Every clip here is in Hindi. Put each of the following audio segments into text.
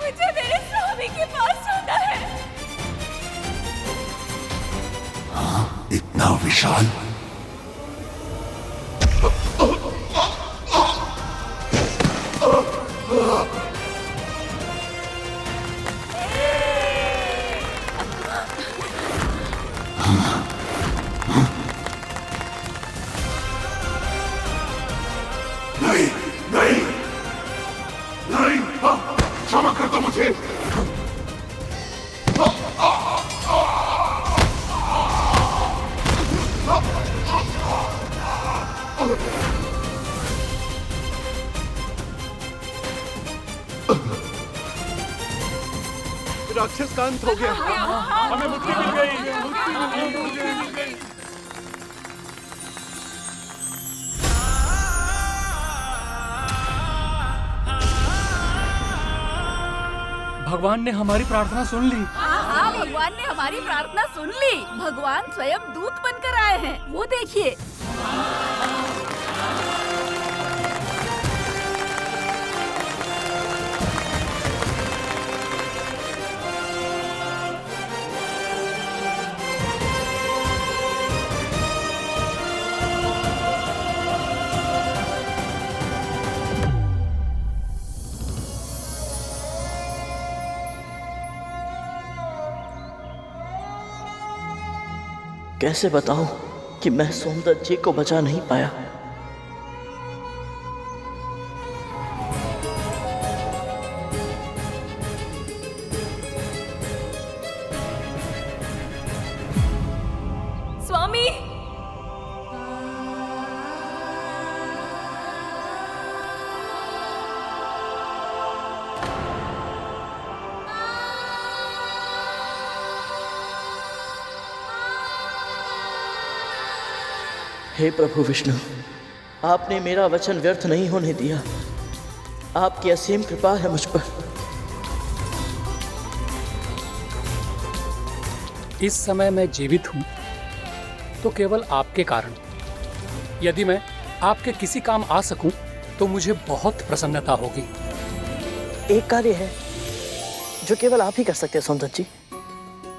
मुझे मेरे स्वामी के पास जाना है। हाँ, इतना विशाल। नहीं नहीं नहीं, क्षमा कर दो मुझे। राक्षस का अंत हो गया। हमें मुक्ति मिल गई। भगवान ने हमारी प्रार्थना सुन ली। हाँ, भगवान ने हमारी प्रार्थना सुन ली। भगवान स्वयं दूत बनकर आए हैं, वो देखिए। कैसे बताऊं कि मैं सोमदत्त जी को बचा नहीं पाया। स्वामी, हे प्रभु विष्णु, आपने मेरा वचन व्यर्थ नहीं होने दिया। आपकी असीम कृपा है मुझ पर। इस समय मैं जीवित हूँ तो केवल आपके कारण। यदि मैं आपके किसी काम आ सकूं तो मुझे बहुत प्रसन्नता होगी। एक कार्य है जो केवल आप ही कर सकते हैं सोमदत्त जी।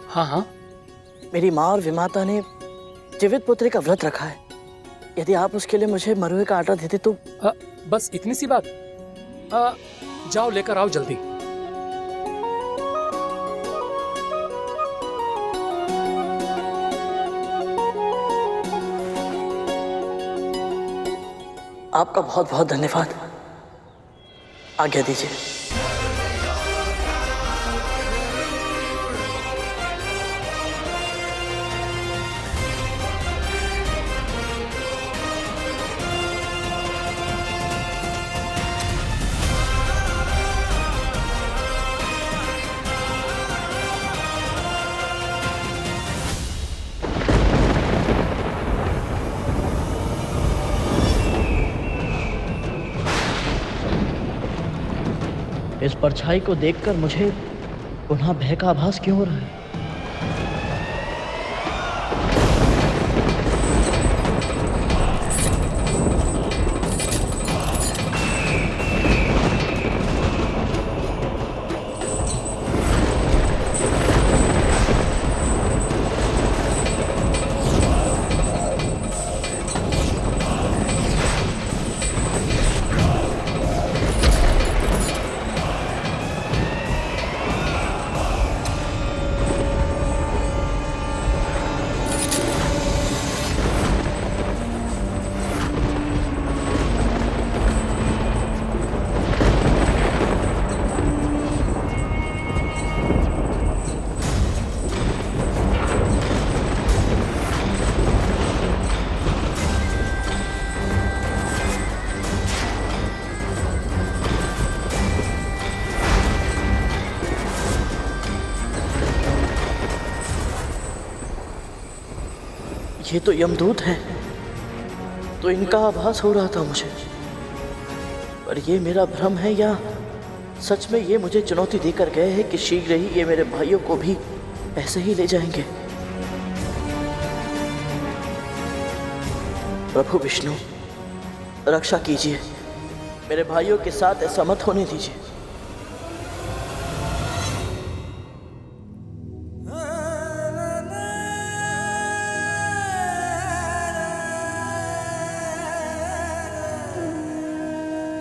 हाँ हाँ। मेरी माँ और विमाता ने जीवित पुत्री का व्रत रखा है। यदि आप उसके लिए मुझे मरुए का आटा देते तो। बस इतनी सी बात। जाओ लेकर आओ जल्दी। आपका बहुत बहुत धन्यवाद। आज्ञा दीजिए। इस परछाई को देखकर मुझे पुनः भय का आभास क्यों हो रहा है? ये तो यमदूत हैं, तो इनका आभास हो रहा था मुझे। पर ये मेरा भ्रम है या सच में ये मुझे चुनौती देकर गए हैं कि शीघ्र ही ये मेरे भाइयों को भी ऐसे ही ले जाएंगे। प्रभु विष्णु, रक्षा कीजिए, मेरे भाइयों के साथ ऐसा मत होने दीजिए।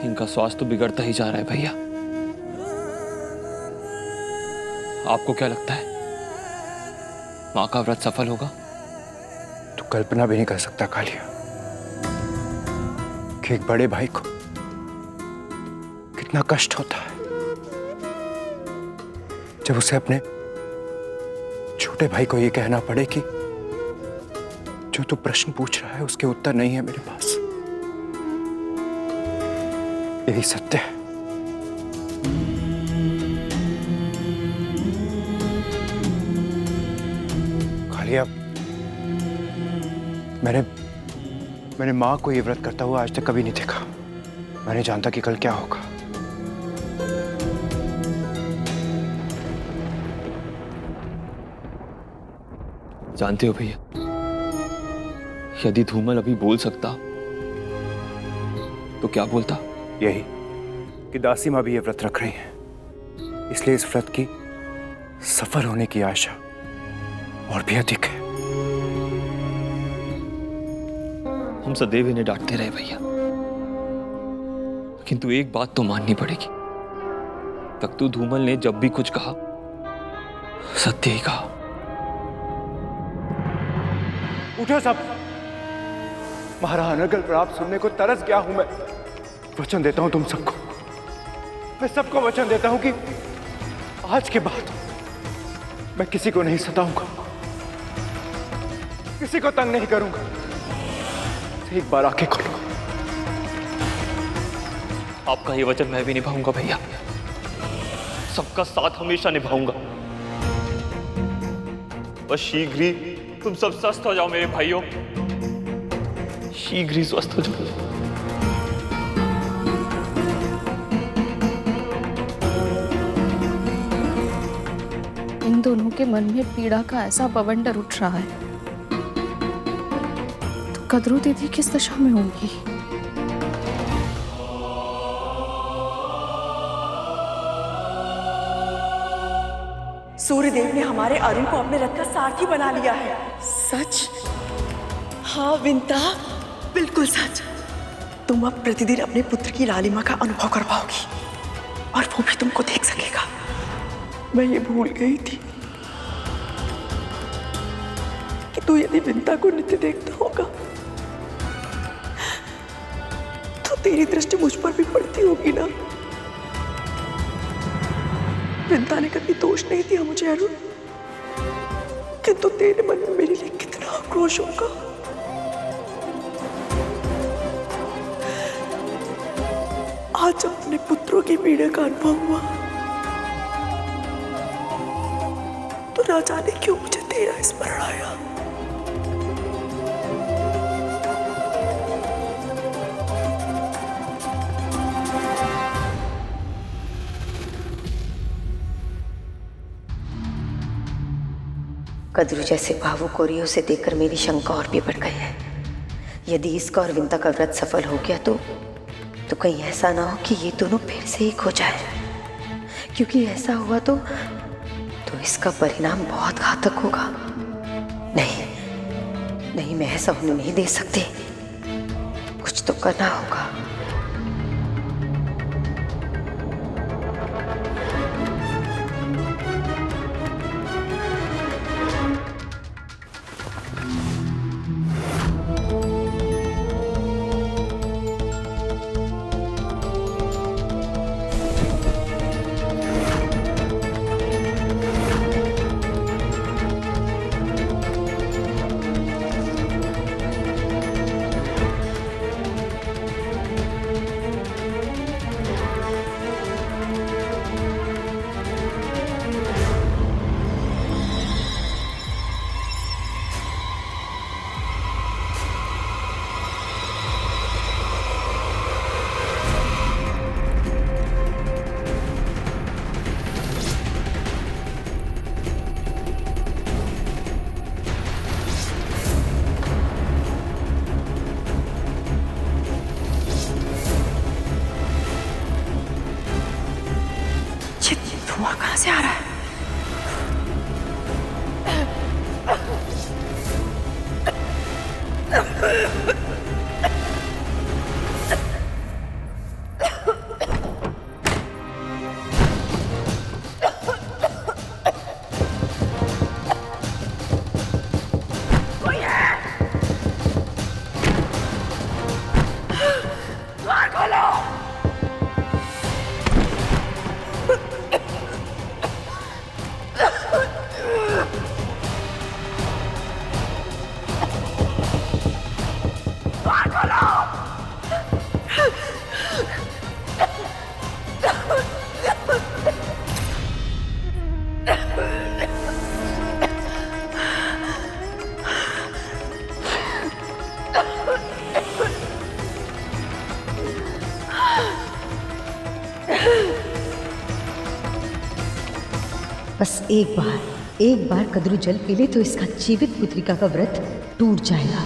इनका स्वास्थ्य तो बिगड़ता ही जा रहा है भैया। आपको क्या लगता है मां का व्रत सफल होगा? तो कल्पना भी नहीं कर सकता कालिया कि एक बड़े भाई को कितना कष्ट होता है जब उसे अपने छोटे भाई को ये कहना पड़े कि जो तू प्रश्न पूछ रहा है उसके उत्तर नहीं है मेरे पास। यही सत्य है। कालिया, मैंने मां को ये व्रत करता हुआ आज तक कभी नहीं देखा। मैं नहीं जानता कि कल क्या होगा। जानते हो भैया, यदि धूमल अभी बोल सकता तो क्या बोलता? यही कि दासी मां भी ये व्रत रख रही हैं, इसलिए इस व्रत की सफल होने की आशा और भी अधिक है। हम सदैव इन्हें डांटते रहे भैया, किंतु एक बात तो माननी पड़ेगी, तख्तू धूमल ने जब भी कुछ कहा सत्य ही कहा। उठो सब, महाराज अनर्गल प्राप्त सुनने को तरस गया हूं मैं। वचन देता हूं तुम सबको, मैं सबको वचन देता हूं कि आज के बाद मैं किसी को नहीं सताऊंगा, किसी को तंग नहीं करूंगा। एक बार आंखें खोलो। आपका ये वचन मैं भी निभाऊंगा भैया, सबका साथ हमेशा निभाऊंगा। बस शीघ्र ही तुम सब स्वस्थ हो जाओ मेरे भाइयों, शीघ्र ही स्वस्थ हो जाओ। इन दोनों के मन में पीड़ा का ऐसा बवंडर उठ रहा है, तो कदरू दीदी किस दशा में होंगी? सूर्यदेव ने हमारे अरुण को अपने रथ का सारथी बना लिया है। सच? हाँ विंता, बिल्कुल सच। तुम अब प्रतिदिन अपने पुत्र की लालिमा का अनुभव कर पाओगी और वो भी तुमको देख सकेगा। मैं ये भूल गई थी कि तू यदि विंता को नित्य देखता होगा तो तेरी दृष्टि मुझ पर भी पड़ती होगी ना। विंता ने कभी दोष नहीं दिया मुझे अरुण, किंतु तेरे मन में मेरे लिए कितना आक्रोश होगा। आज अपने पुत्रों की पीड़ा का अनुभव हुआ तो ना जाने क्यों मुझे तेरा स्मरण आया। कद्रू जैसे भावुक और उसे देखकर मेरी शंका और भी बढ़ गई है। यदि इसका और विंता का व्रत सफल हो गया तो कहीं ऐसा ना हो कि ये दोनों फिर से एक हो जाए, क्योंकि ऐसा हुआ तो इसका परिणाम बहुत घातक होगा। नहीं नहीं, मैं ऐसा होने नहीं दे सकती, कुछ तो करना होगा। धुआं कहाँ से आ रहा है? बस एक बार कद्रू जल पी ले तो इसका जीवित पुत्रिका का व्रत टूट जाएगा।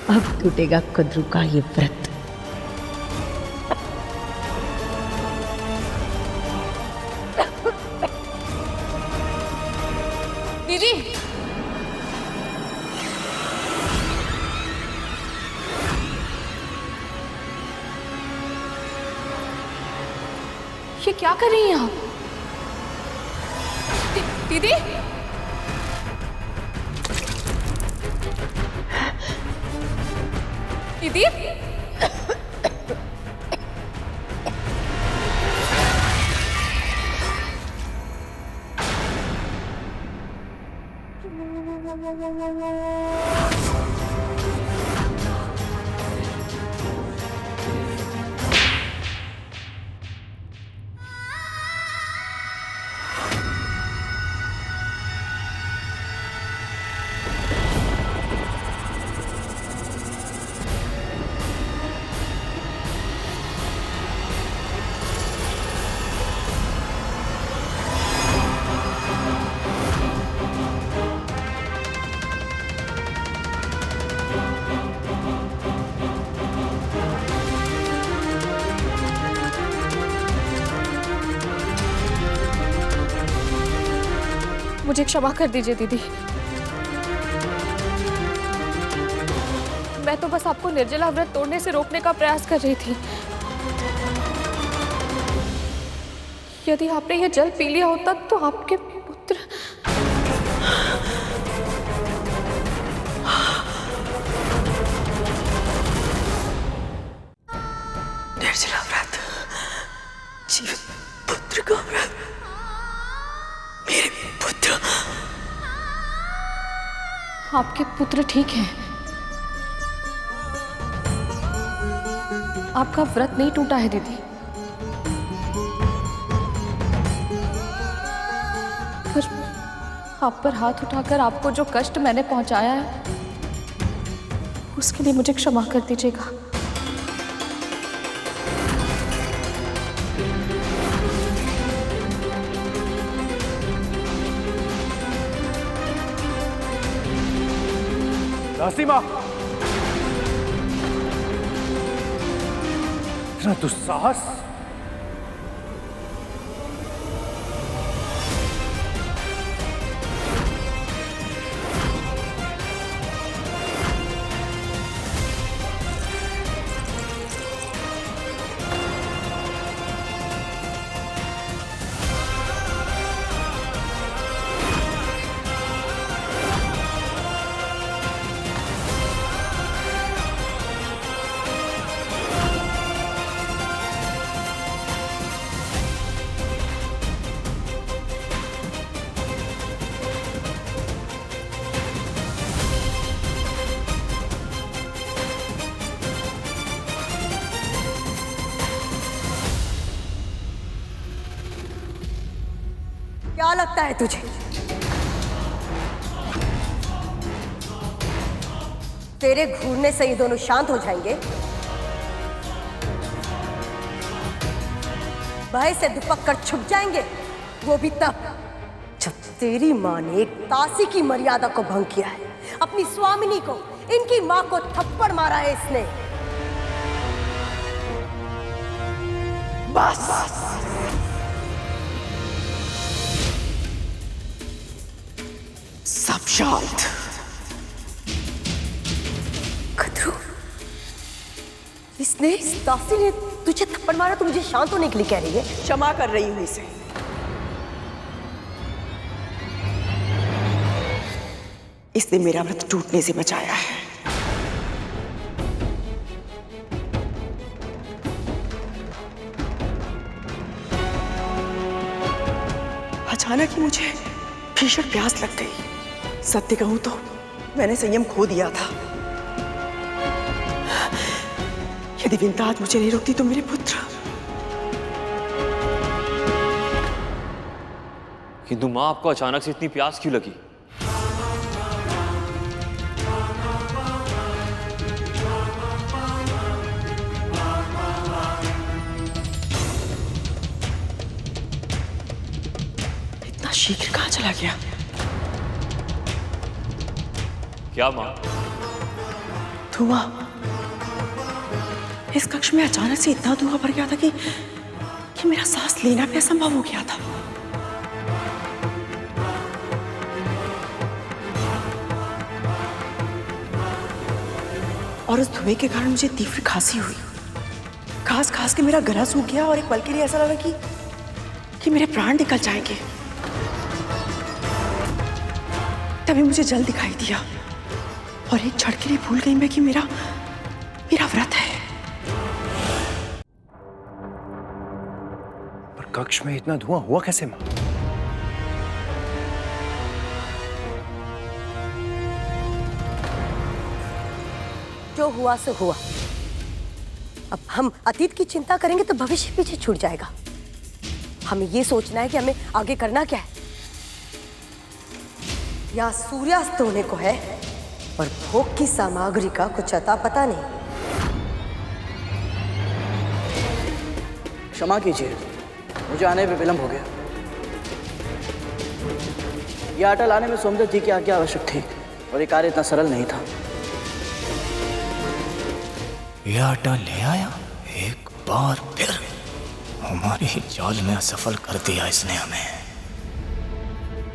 अब टूटेगा कद्रू का ये व्रत। दीदी, ये क्या कर रही हैं आप? दीदी, दीदी, मुझे क्षमा कर दीजिए दीदी। मैं तो बस आपको निर्जला व्रत तोड़ने से रोकने का प्रयास कर रही थी। यदि आपने यह जल पी लिया होता तो आपके पुत्र निर्जला व्रत, जीवित पुत्र का व्रत, मेरे पुत्र। आपके पुत्र ठीक हैं। आपका व्रत नहीं टूटा है दीदी। पर आप पर हाथ उठाकर आपको जो कष्ट मैंने पहुंचाया है उसके लिए मुझे क्षमा कर दीजिएगा। दासी माँ, इतना दुस्साहस! क्या लगता है तुझे तेरे घूरने से ये दोनों शांत हो जाएंगे? भय से दुपक कर छुप जाएंगे, वो भी तब जब तेरी माँ ने एक दासी की मर्यादा को भंग किया है। अपनी स्वामिनी को, इनकी माँ को थप्पड़ मारा है इसने। बस सब शांत। खतरू, इसने, इस दासी ने तुझे थप्पड़ मारा तो मुझे शांत होने के लिए कह रही है? क्षमा कर रही हूं इसे। इसने मेरा व्रत टूटने से बचाया है। अचानक ही मुझे भीषण प्यास लग गई। सत्य कहूं तो मैंने संयम खो दिया था। यदि विंता आज मुझे नहीं रोकती तो मेरे पुत्र। किंतु माँ, आपको अचानक से इतनी प्यास क्यों लगी? इतना शीघ्र कहाँ चला गया? क्या माँ? धुआं। इस कक्ष में अचानक से इतना धुआं भर गया था कि मेरा सांस लेना भी असंभव हो गया था। और उस धुएं के कारण मुझे तीव्र खांसी हुई। खांस खांस के मेरा गला सूख गया और एक पल के लिए ऐसा लगा कि मेरे प्राण निकल जाएंगे। तभी मुझे जल दिखाई दिया और एक क्षण के लिए भूल गई मैं कि मेरा व्रत है। पर कक्ष में इतना धुआं हुआ कैसे मां? जो हुआ सो हुआ। अब हम अतीत की चिंता करेंगे तो भविष्य पीछे छूट जाएगा। हमें ये सोचना है कि हमें आगे करना क्या है। या सूर्यास्त होने को है और भोग की सामग्री का कुछ अता पता नहीं। क्षमा कीजिए, मुझे आने में विलंब हो गया। यह आटा लाने में सोमदत्त जी की आज्ञा आवश्यक थी और ये कार्य इतना सरल नहीं था। यह आटा ले आया, एक बार फिर हमारे ही जाल में असफल कर दिया इसने हमें।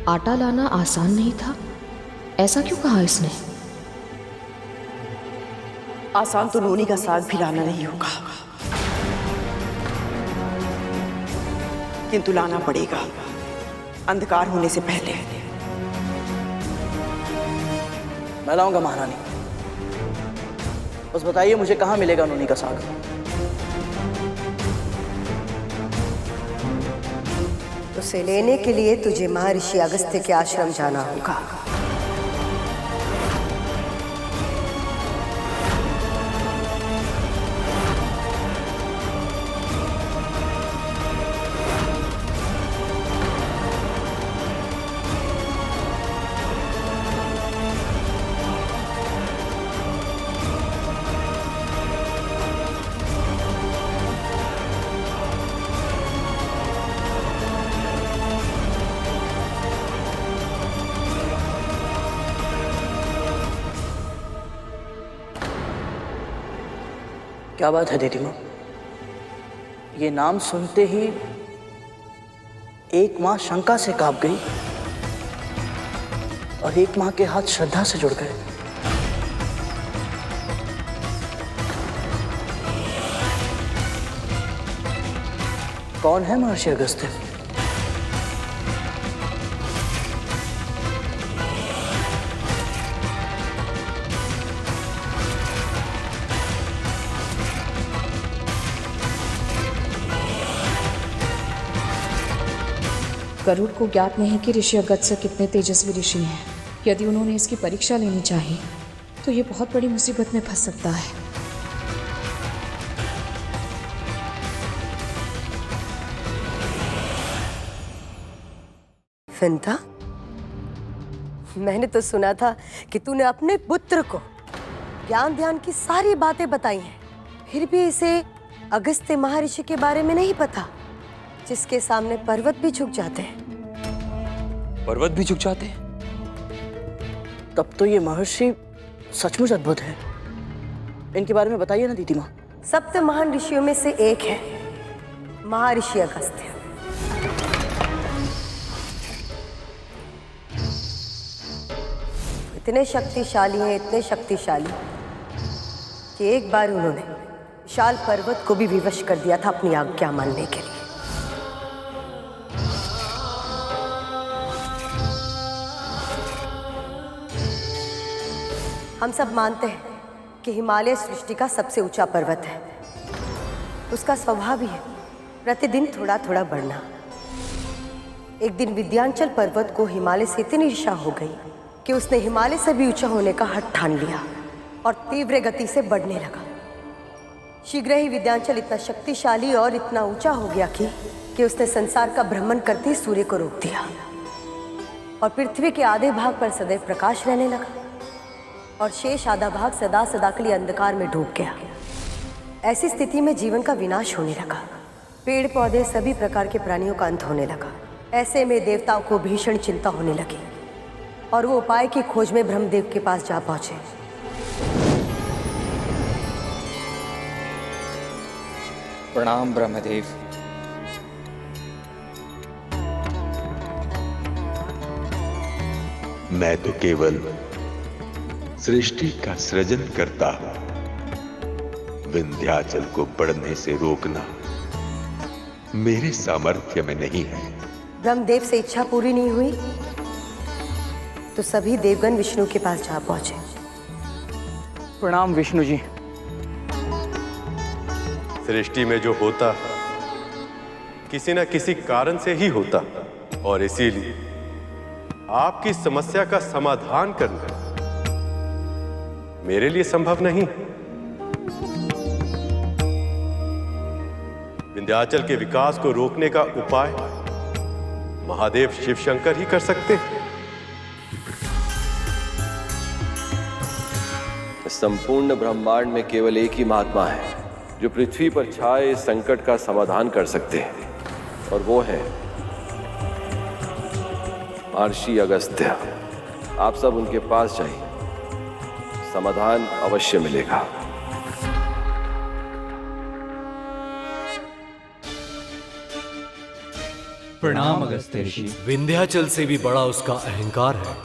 आटा लाना आसान नहीं था, ऐसा क्यों कहा इसने? आसान तो नोनी का साग भी लाना नहीं होगा, किंतु लाना पड़ेगा अंधकार होने से पहले। मैं लाऊंगा महारानी। बस बताइए मुझे कहाँ मिलेगा नोनी का साग? उसे लेने के लिए तुझे महर्षि अगस्त्य के आश्रम जाना होगा। क्या बात है दीदी माँ? ये नाम सुनते ही एक माँ शंका से कांप गई और एक माँ के हाथ श्रद्धा से जुड़ गए। कौन है महर्षि अगस्त्य? गरुड़ को ज्ञात नहीं कि ऋषि अगस्त्य कितने तेजस्वी ऋषि हैं। यदि उन्होंने इसकी परीक्षा लेनी चाहिए तो ये बहुत बड़ी मुसीबत में फंस सकता है। विंता, मैंने तो सुना था कि तूने अपने पुत्र को ज्ञान ध्यान की सारी बातें बताई हैं, फिर भी इसे अगस्त्य महर्षि के बारे में नहीं पता, जिसके सामने पर्वत भी झुक जाते हैं। पर्वत भी झुक जाते हैं? तब तो ये महर्षि सचमुच अद्भुत है। इनके बारे में बताइए ना दीदी माँ। सप्त महान ऋषियों में से एक है महर्षि अगस्त्य। इतने शक्तिशाली हैं, इतने शक्तिशाली कि एक बार उन्होंने विशाल पर्वत को भी विवश कर दिया था अपनी आज्ञा मानने के लिए। हम सब मानते हैं कि हिमालय सृष्टि का सबसे ऊंचा पर्वत है। उसका स्वभाव ही है प्रतिदिन थोड़ा थोड़ा बढ़ना। एक दिन विंध्याचल पर्वत को हिमालय से इतनी ईर्ष्या हो गई कि उसने हिमालय से भी ऊंचा होने का हठ ठान लिया और तीव्र गति से बढ़ने लगा। शीघ्र ही विंध्याचल इतना शक्तिशाली और इतना ऊंचा हो गया कि उसने संसार का भ्रमण करते ही सूर्य को रोक दिया और पृथ्वी के आधे भाग पर सदैव प्रकाश रहने लगा और शेष आधा भाग सदा सदा के लिए अंधकार में डूब गया। ऐसी स्थिति में जीवन का विनाश होने लगा। पेड़ पौधे सभी प्रकार के प्राणियों का अंत होने लगा। ऐसे में देवताओं को भीषण चिंता होने लगी और वो उपाय की खोज में ब्रह्मदेव के पास जा पहुंचे। प्रणाम ब्रह्मदेव। मैं तो केवल सृष्टि का सृजन करता हूं। विंध्याचल को बढ़ने से रोकना मेरे सामर्थ्य में नहीं है। ब्रह्मदेव से इच्छा पूरी नहीं हुई तो सभी देवगण विष्णु के पास जा पहुंचे। प्रणाम विष्णु जी। सृष्टि में जो होता किसी न किसी कारण से ही होता और इसीलिए आपकी समस्या का समाधान करना मेरे लिए संभव नहीं। विंध्याचल के विकास को रोकने का उपाय महादेव शिव शंकर ही कर सकते हैं। संपूर्ण ब्रह्मांड में केवल एक ही महात्मा है जो पृथ्वी पर छाए इस संकट का समाधान कर सकते हैं और वो है महर्षि अगस्त्य। आप सब उनके पास जाइए, समाधान अवश्य मिलेगा। प्रणाम अगस्त्य ऋषि। विंध्याचल से भी बड़ा उसका अहंकार है।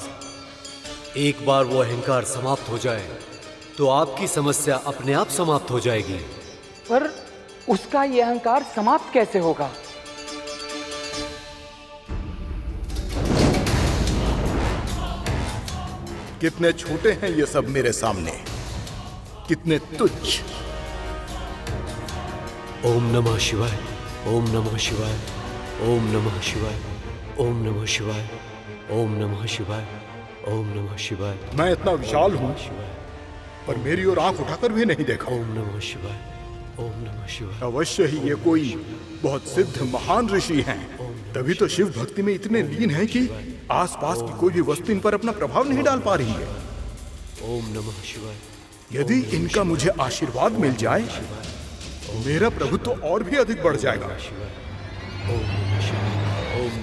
एक बार वो अहंकार समाप्त हो जाए तो आपकी समस्या अपने आप समाप्त हो जाएगी। पर उसका ये अहंकार समाप्त कैसे होगा? कितने छोटे हैं ये सब मेरे सामने, कितने तुच्छ। ओम नमः शिवाय, ओम नमः शिवाय, ओम नमः शिवाय, ओम नमः शिवाय, ओम नमः शिवाय, ओम नमः शिवाय। मैं इतना विशाल हूं पर मेरी ओर आंख उठाकर भी नहीं देखा। ओम नमः शिवाय, ओम नमः शिवाय। अवश्य ही ये कोई बहुत सिद्ध महान ऋषि हैं, तभी तो शिव भक्ति में इतने लीन हैं कि आसपास की कोई भी वस्तु इन पर अपना प्रभाव नहीं डाल पा रही है। ओम नमः शिवाय। यदि इनका मुझे आशीर्वाद मिल जाए मेरा प्रभुत्व तो और भी अधिक बढ़ जाएगा। ओम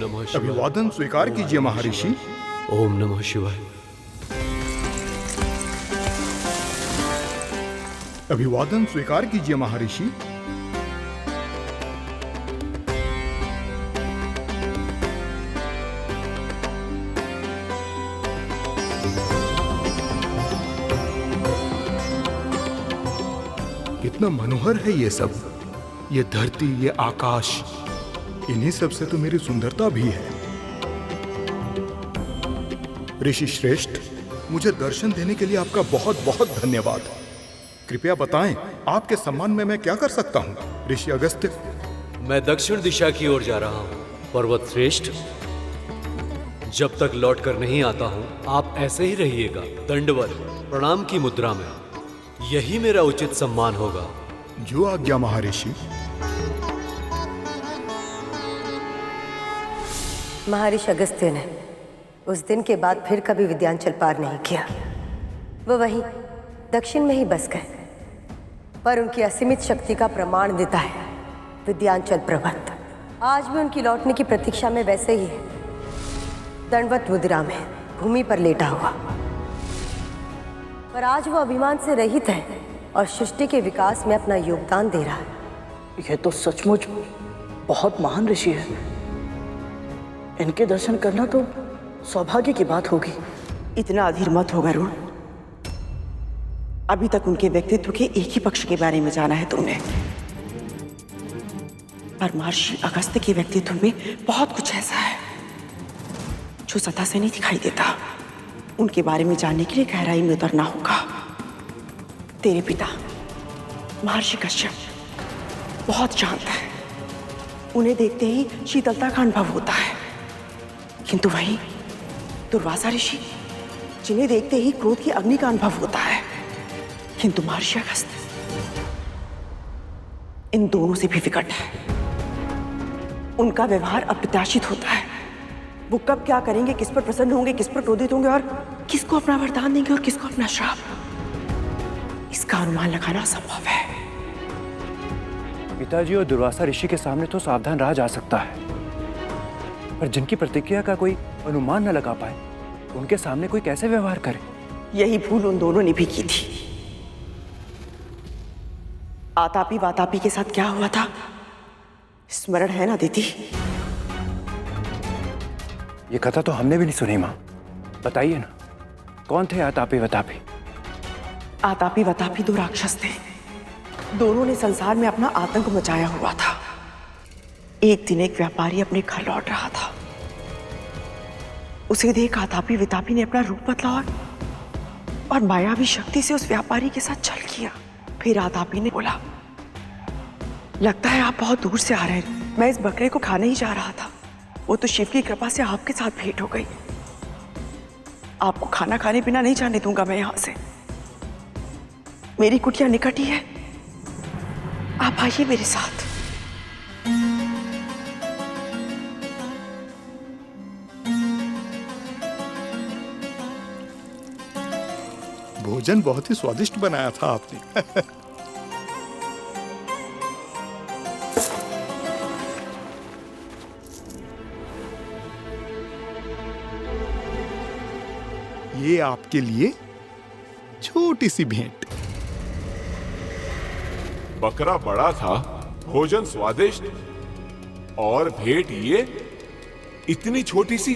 नमः शिवाय। अभिवादन स्वीकार कीजिए महर्षि। ओम नमः शिवाय। अभिवादन स्वीकार कीजिए महर्षि। कितना मनोहर है ये सब, ये धरती, ये आकाश, इन्हीं सब से तो मेरी सुंदरता भी है। ऋषि श्रेष्ठ, मुझे दर्शन देने के लिए आपका बहुत बहुत धन्यवाद। कृपया बताएं, आपके सम्मान में मैं क्या कर सकता हूं? ऋषि अगस्त्य। मैं दक्षिण दिशा की ओर जा रहा हूं। पर्वत श्रेष्ठ, जब तक लौट कर नहीं आता हूं आप ऐसे ही रहिएगा, दंडवत प्रणाम की मुद्रा में। यही मेरा उचित सम्मान होगा। जो आज्ञा महर्षि। महर्षि अगस्त्य ने उस दिन के बाद फिर कभी विद्यांचल पार नहीं किया। वो वहीं दक्षिण में ही बस गए, पर उनकी असीमित शक्ति का प्रमाण देता है विद्यांचल पर्वत आज भी उनकी लौटने की प्रतीक्षा में वैसे ही है, दंडवत मुद्रा में भूमि पर लेटा हुआ। पर आज वो अभिमान से रहित है और सृष्टि के विकास में अपना योगदान दे रहा है। यह तो सचमुच बहुत महान ऋषि है। इनके दर्शन करना तो सौभाग्य की बात होगी। इतना अधीर मत हो वरुण। अभी तक उनके व्यक्तित्व के एक ही पक्ष के बारे में जाना है तुमने, पर महर्षि अगस्त्य के व्यक्तित्व में बहुत कुछ ऐसा है जो सतह से नहीं दिखाई देता। उनके बारे में जानने के लिए गहराई में उतरना होगा। तेरे पिता महर्षि कश्यप बहुत शांत है, उन्हें देखते ही शीतलता का अनुभव होता है, किंतु वहीं दुर्वासा ऋषि जिन्हें देखते ही क्रोध की अग्नि का अनुभव होता है, किंतु महर्षि अगस्त्य इन दोनों से भी विकट है। उनका व्यवहार अप्रत्याशित होता है। वो कब क्या करेंगे, किस पर प्रसन्न होंगे, किस पर क्रोधित होंगे और किसको अपना वरदान देंगे और किसको अपना श्राप, इसका अनुमान लगाना असंभव है। पिताजी और दुर्वासा ऋषि के सामने तो सावधान रहा जा सकता है, पर जिनकी प्रतिक्रिया का कोई अनुमान न लगा पाए, उनके सामने कोई कैसे व्यवहार करे? यही भूल उन दोनों ने भी की थी। आतापी वातापी के साथ क्या हुआ था, स्मरण है ना दीदी? ये कथा तो हमने भी नहीं सुनी माँ, बताइए ना, कौन थे आतापी वतापी? आतापी वतापी दो राक्षस थे। दोनों ने संसार में अपना आतंक मचाया हुआ था। एक दिन एक व्यापारी अपने घर लौट रहा था, उसे देख आतापी वितापी ने अपना रूप बदला और मायावी शक्ति से उस व्यापारी के साथ छल किया। फिर आतापी ने बोला, लगता है आप बहुत दूर से आ रहे हैं, मैं इस बकरे को खाने ही जा रहा था, वो तो शिव की कृपा से आपके साथ भेंट हो गई। आपको खाना खाने बिना नहीं जाने दूंगा मैं यहां से। मेरी कुटिया निकट ही है, आप आइए मेरे साथ। भोजन बहुत ही स्वादिष्ट बनाया था आपने। ये आपके लिए छोटी सी भेंट। बकरा बड़ा था, भोजन स्वादिष्ट, और भेंट ये इतनी छोटी सी।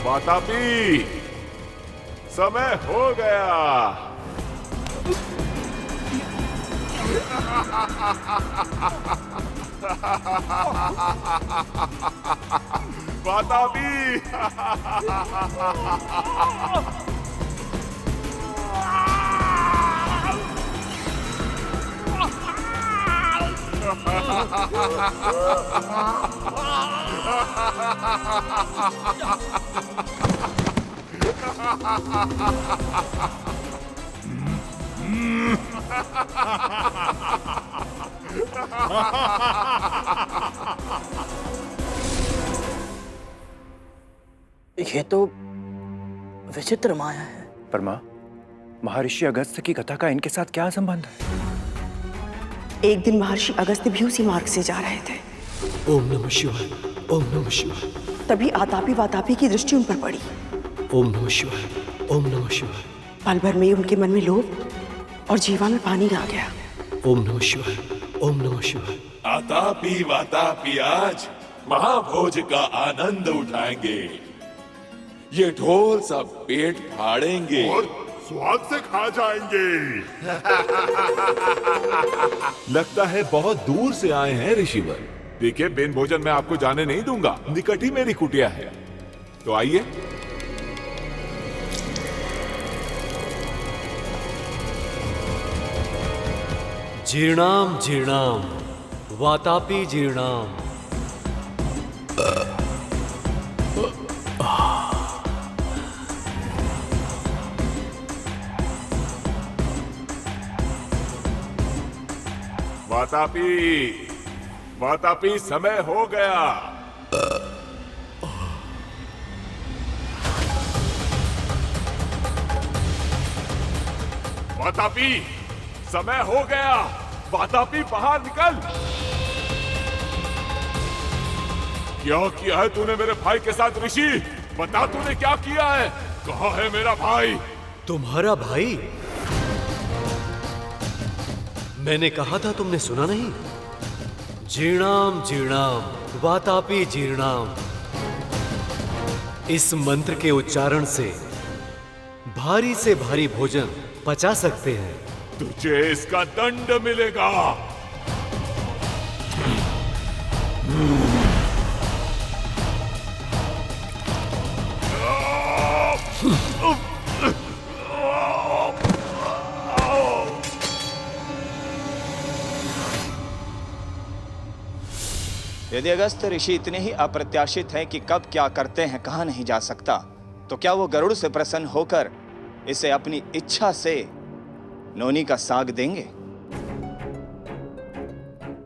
वातापी, समय हो गया। वातापी। ये तो विचित्र माया है। पर माँ, महर्षि अगस्त्य की कथा का इनके साथ क्या संबंध है? एक दिन महर्षि अगस्त्य भी उसी मार्ग से जा रहे थे। ओम नमः शिवाय, ओम नमः शिवाय। तभी आतापी वातापी की दृष्टि उन पर पड़ी। ओम नमः शिवाय, ओम नमः शिवाय। पल भर में उनके मन में लोभ और जीवा में पानी आ गया। ओम नमः शिवाय, ओम नमः शिवाय। आतापी वातापी आज महाभोज का आनंद उठाएंगे। ये ढोल सब पेट फाड़ेंगे और स्वाद से खा जाएंगे। लगता है बहुत दूर से आए हैं ऋषिवर। देखिए, बिन भोजन मैं आपको जाने नहीं दूंगा, निकट ही मेरी कुटिया है, तो आइए। जीर्णाम जीर्णाम वातापी जीर्णाम। वातापी, वातापी, समय हो गया। वातापी, समय हो गया। वातापी, बाहर निकल। क्या किया है तूने मेरे भाई के साथ ऋषि? बता तूने क्या किया है? कहाँ है मेरा भाई? तुम्हारा भाई? मैंने कहा था, तुमने सुना नहीं? जीर्णाम जीर्णाम वातापी जीर्णाम। इस मंत्र के उच्चारण से भारी से भारी भोजन पचा सकते हैं। तुझे इसका दंड मिलेगा। यदि अगस्त ऋषि इतने ही अप्रत्याशित हैं कि कब क्या करते हैं कहा नहीं जा सकता, तो क्या वो गरुड़ से प्रसन्न होकर इसे अपनी इच्छा से नोनी का साग देंगे?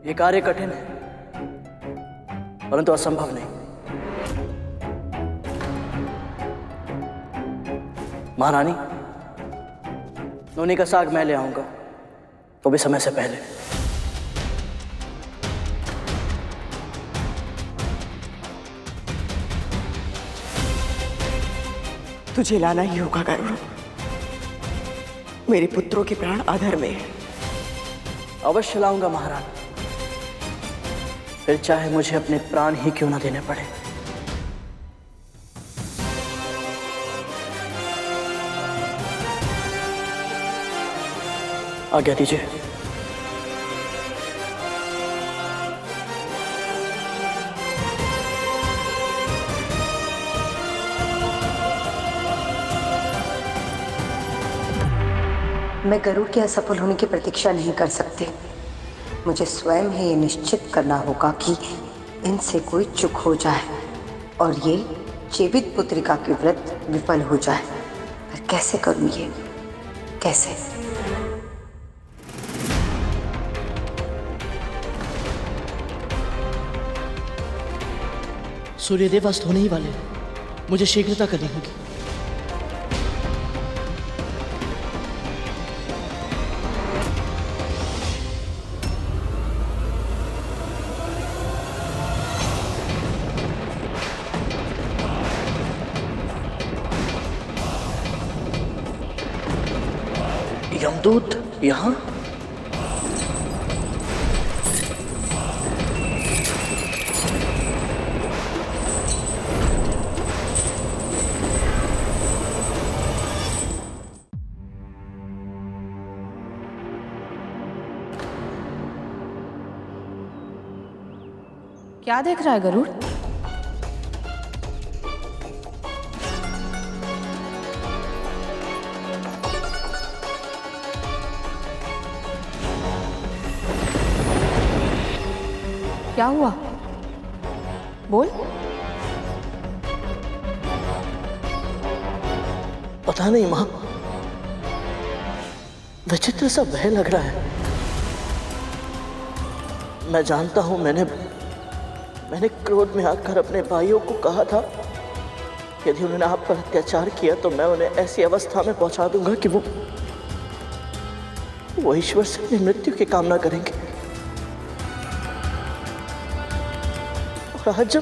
ये कार्य कठिन है, परंतु असंभव नहीं। महारानी, नोनी का साग मैं ले आऊंगा, वो भी समय से पहले। तुझे लाना ही होगा गरुड़। मेरे पुत्रों के प्राण आधर में है। अवश्य लाऊंगा महारानी, फिर चाहे मुझे अपने प्राण ही क्यों ना देने पड़े। आज्ञा दीजिए। मैं गरुड़ के असफल होने की प्रतीक्षा नहीं कर सकती। मुझे स्वयं ही ये निश्चित करना होगा कि इनसे कोई चूक हो जाए और ये जीवित पुत्रिका के व्रत विफल हो जाए। पर कैसे करूं ये? कैसे? सूर्यदेव अस्त होने ही वाले हैं, मुझे शीघ्रता करनी होगी। यमदूत यहाँ? क्या देख रहा है गरुड़? क्या हुआ? बोल। पता नहीं मां, विचित्र सा भय लग रहा है। मैं जानता हूं मैंने क्रोध में आकर अपने भाइयों को कहा था, यदि उन्होंने आप पर अत्याचार किया तो मैं उन्हें ऐसी अवस्था में पहुंचा दूंगा कि वो ईश्वर से अपनी मृत्यु की कामना करेंगे। और आज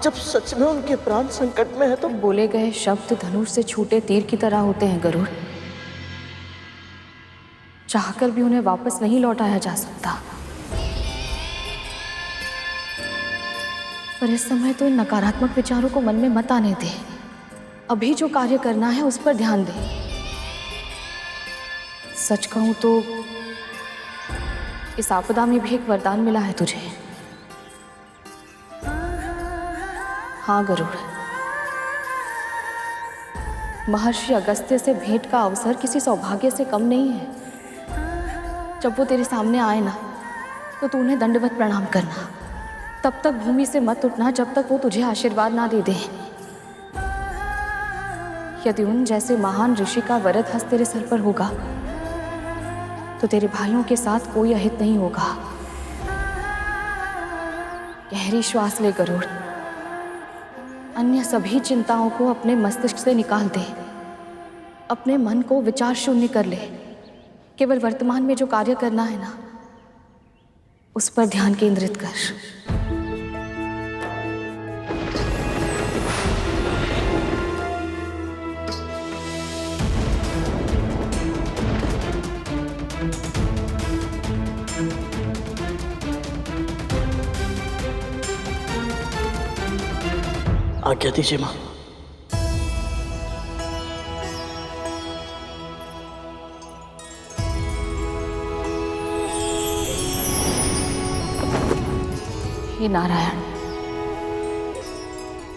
जब सच में उनके प्राण संकट में है तो बोले गए शब्द धनुष से छूटे तीर की तरह होते हैं गरुड़। चाहकर भी उन्हें वापस नहीं लौटाया जा सकता। पर इस समय तो इन नकारात्मक विचारों को मन में मत आने दे। अभी जो कार्य करना है उस पर ध्यान दे। सच कहूं तो इस आपदा में भी एक वरदान मिला है तुझे। हाँ गरुड़, महर्षि अगस्त्य से भेंट का अवसर किसी सौभाग्य से कम नहीं है। जब वो तेरे सामने आए ना, तो तू उन्हें दंडवत प्रणाम करना। तब तक भूमि से मत उठना जब तक वो तुझे आशीर्वाद ना दे दे। यदि उन जैसे महान ऋषि का वरद हस्त तेरे सर पर होगा तो तेरे भाइयों के साथ कोई अहित नहीं होगा। गहरी श्वास ले गरुड़। अन्य सभी चिंताओं को अपने मस्तिष्क से निकाल दे। अपने मन को विचार शून्य कर ले। केवल वर्तमान में जो कार्य करना है ना, उस पर ध्यान केंद्रित कर। आज्ञा दीजिए मां। हे नारायण,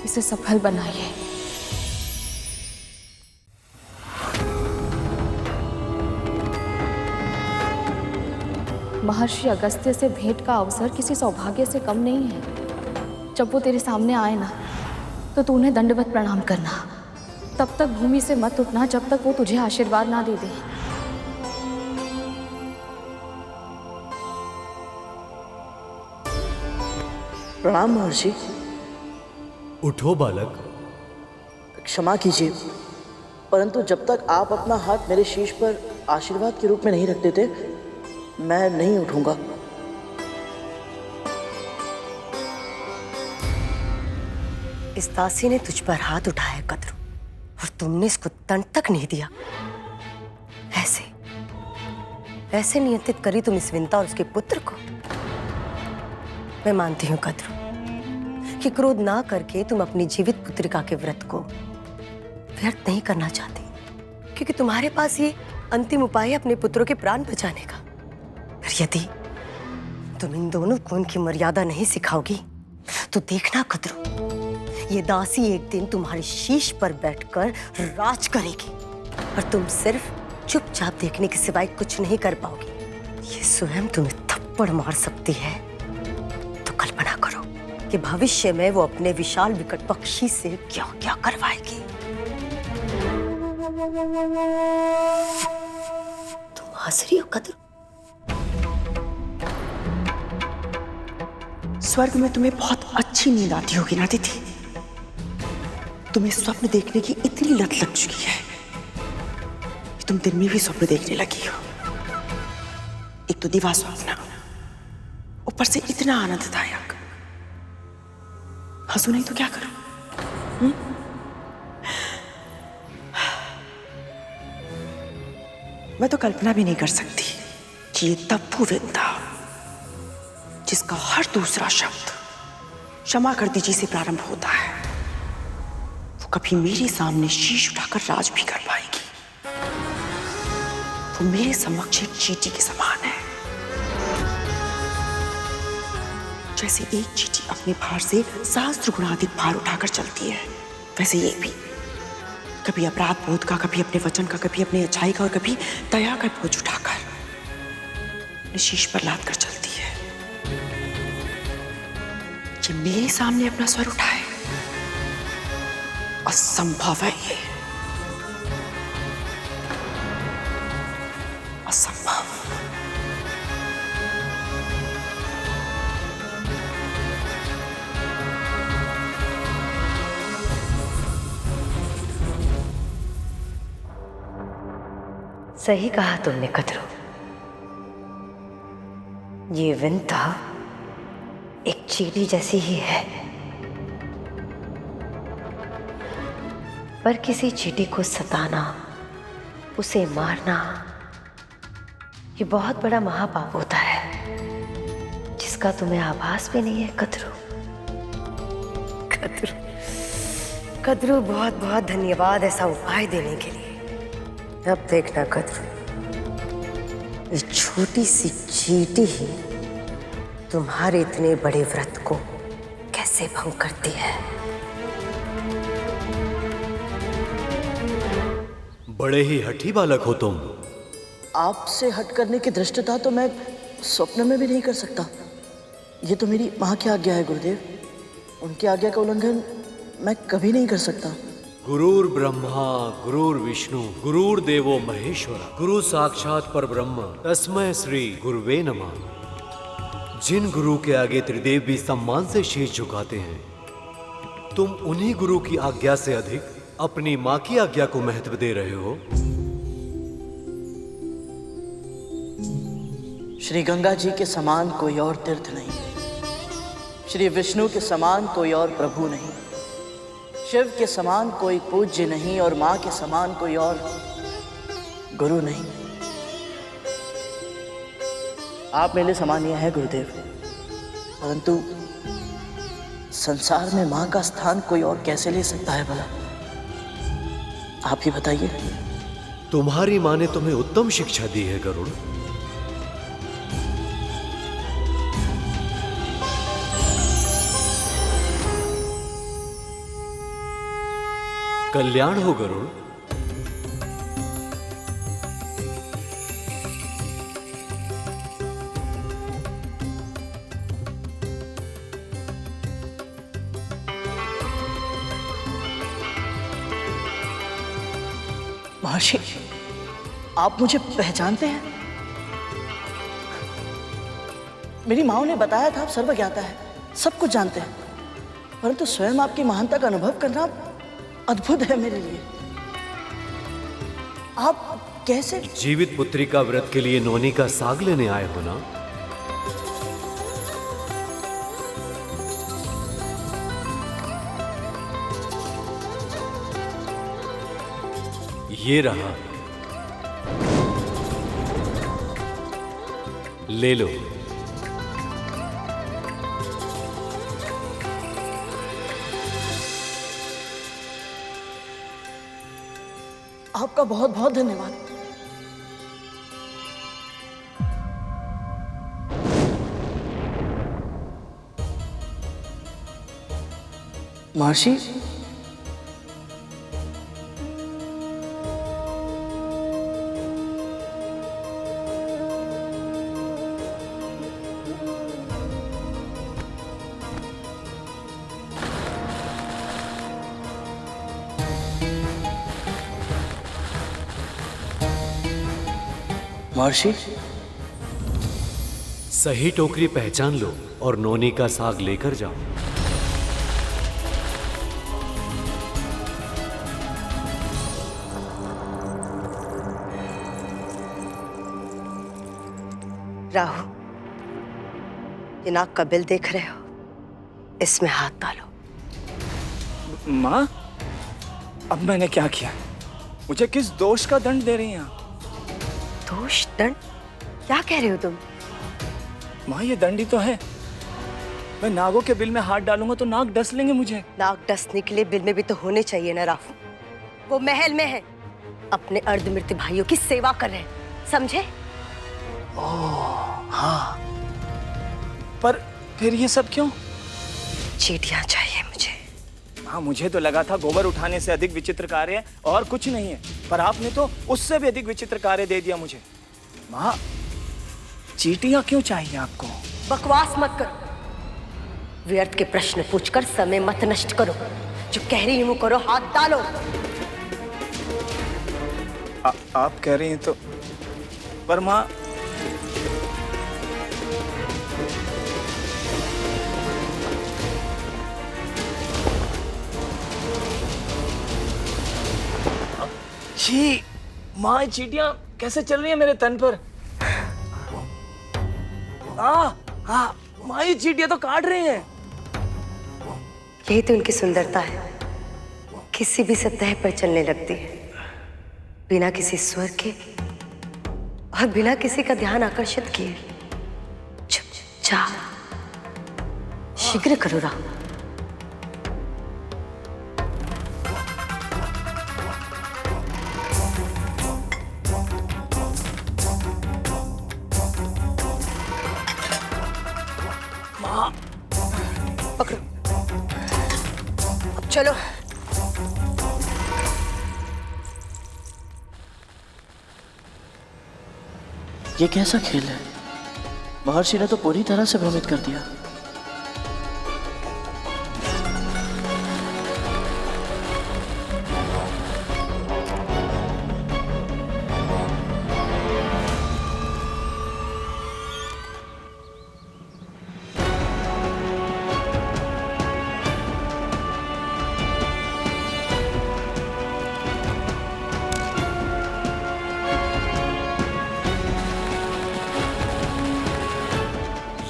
इसे सफल बनाइए। महर्षि अगस्त्य से भेंट का अवसर किसी सौभाग्य से कम नहीं है। जब वो तेरे सामने आए ना, तो तू उन्हें दंडवत प्रणाम करना। तब तक भूमि से मत उठना जब तक वो तुझे आशीर्वाद ना दे दे। प्रणाम महर्षि। उठो बालक। क्षमा कीजिए, परंतु जब तक आप अपना हाथ मेरे शीश पर आशीर्वाद के रूप में नहीं रख देते, मैं नहीं उठूंगा। इस दासी ने तुझ पर हाथ उठाया कद्रू, और तुमने इसको तन तक नहीं दिया। ऐसे नियंत्रित करी तुम इस विंता और उसके पुत्र को। मैं मानती हूँ कद्रू कि क्रोध ना करके तुम अपनी जीवित पुत्रिका के व्रत को व्यर्थ नहीं करना चाहती, क्योंकि तुम्हारे पास ये अंतिम उपाय है अपने पुत्रों के प्राण बचाने का। पर यदि तुम इन दोनों को उनकी मर्यादा नहीं सिखाओगी तो देखना कद्रू, ये दासी एक दिन तुम्हारे शीश पर बैठकर राज करेगी और तुम सिर्फ चुपचाप देखने के सिवाय कुछ नहीं कर पाओगी। ये स्वयं तुम्हें थप्पड़ मार सकती है। तो कल्पना करो कि भविष्य में वो अपने विशाल विकट पक्षी से क्या क्या करवाएगी। तुम हंस रही हो कद्रू? स्वर्ग में तुम्हें बहुत अच्छी नींद आती होगी ना दीदी। तुम्हें स्वप्न देखने की इतनी लत लग चुकी है कि तुम दिन में भी स्वप्न देखने लगी हो। एक तो दिवा स्वप्न, ऊपर से इतना आनंददायक। हंसू नहीं तो क्या करूं? मैं तो कल्पना भी नहीं कर सकती कि ये तप्पू विंता, जिसका हर दूसरा शब्द क्षमा कर दीजिए से प्रारंभ होता है, वो कभी मेरे सामने शीश उठाकर राज भी कर पाएगी। वो मेरे समक्ष एक चींटी के समान है। जैसे एक चींटी अपने भार से सहस्त्र गुना अधिक भार उठाकर चलती है, वैसे ये भी कभी अपराध बोध का, कभी अपने वचन का, कभी अपनी अच्छाई का और कभी दया का बोझ उठाकर अपने शीश पर लाद कर चलती है। ये मेरे सामने अपना स्वर उठाए, असंभव है। ये असंभव। सही कहा तुमने कद्रू। ये विंता एक चींटी जैसी ही है, पर किसी चींटी को सताना, उसे मारना, ये बहुत बड़ा महापाप होता है, जिसका तुम्हें आभास भी नहीं है कद्रू। कद्रू, कद्रू, बहुत बहुत धन्यवाद ऐसा उपाय देने के लिए। अब देखना कद्रू, ये छोटी सी चींटी ही तुम्हारे इतने बड़े व्रत को कैसे भंग करती है। बड़े ही हठी बालक हो तुम। आपसे हट करने की धृष्टता तो मैं स्वप्न में भी नहीं कर सकता। ये तो मेरी माँ की आज्ञा है गुरुदेव। उनकी आज्ञा का उल्लंघन मैं कभी नहीं कर सकता। गुरुर् ब्रह्मा गुरुर् विष्णु गुरुर्देवो महेश्वरा गुरु साक्षात परब्रह्म तस्मै श्री गुरुवे नमः। जिन गुरु के आगे त्रिदेव भी सम्मान से शीश झुकाते हैं, तुम उन्हीं गुरु की आज्ञा से अधिक अपनी मां की आज्ञा को महत्व दे रहे हो। श्री गंगा जी के समान कोई और तीर्थ नहीं, श्री विष्णु के समान कोई और प्रभु नहीं, शिव के समान कोई पूज्य नहीं और मां के समान कोई और गुरु नहीं। आप मेरे समानीय हैं गुरुदेव, परंतु संसार में मां का स्थान कोई और कैसे ले सकता है भला? आप ही बताइए। तुम्हारी मां ने तुम्हें उत्तम शिक्षा दी है गरुड़। कल्याण हो गरुड़। महर्षि, आप मुझे पहचानते हैं? मेरी माँ ने बताया था आप सर्वज्ञाता है, सब कुछ जानते हैं, परंतु स्वयं आपकी महानता का अनुभव करना अद्भुत है मेरे लिए। आप कैसे? जीवित पुत्री का व्रत के लिए नौनी का साग लेने आए हो ना? ये रहा, ले लो। आपका बहुत बहुत धन्यवाद। महर्षि, महर्षि, सही टोकरी पहचान लो और नौनी का साग लेकर जाओ। राहु, ये नाक का बिल देख रहे हो, इसमें हाथ डालो। माँ, अब मैंने क्या किया? मुझे किस दोष का दंड दे रही हैं आप? दोष, दंड? क्या कह रहे हो तुम? माँ, ये दंड ही तो है। मैं नागों के बिल में हाथ डालूंगा तो नाग डस लेंगे मुझे। नाग डसने के लिए बिल में भी तो होने चाहिए ना राहु। वो महल में है, अपने अर्धमृत भाइयों की सेवा कर रहे हैं, समझे? ओह हाँ, पर फिर ये सब क्यों? चींटियां चाहिए मुझे। हाँ, मुझे तो लगा था गोबर उठाने से अधिक विचित्र कार्य और कुछ नहीं है, पर आपने तो उससे भी अधिक विचित्र कार्य दे दिया मुझे। माँ, चींटियां क्यों चाहिए आपको? बकवास मत करो, व्यर्थ के प्रश्न पूछकर समय मत नष्ट करो। जो कह रही हूं करो, हाथ डालो। आप कह रही हैं तो, पर माँ, छी, माँ, चींटियां कैसे चल रही है मेरे तन पर? माँ, ये चींटियां तो काट रही हैं। यही तो उनकी सुंदरता है, किसी भी सतह पर चलने लगती है, बिना किसी स्वर के और बिना किसी का ध्यान आकर्षित किए। चुपचाप, शीघ्र करो राहु। पकड़ो, अब चलो। ये कैसा खेल है? महर्षि ने तो पूरी तरह से भ्रमित कर दिया।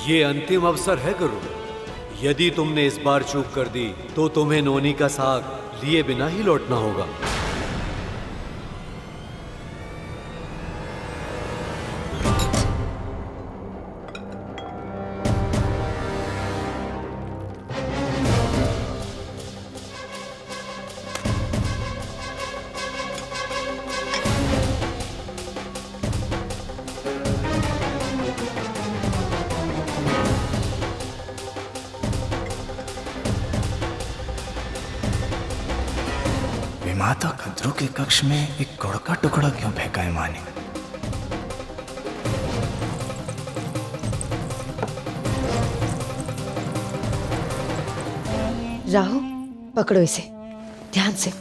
ये अंतिम अवसर है गुरु। यदि तुमने इस बार चूक कर दी तो तुम्हें नोनी का साग लिए बिना ही लौटना होगा। माता कद्रू के कक्ष में एक गुड़ का टुकड़ा क्यों फेंका है माँ ने? राहु, पकड़ो इसे ध्यान से।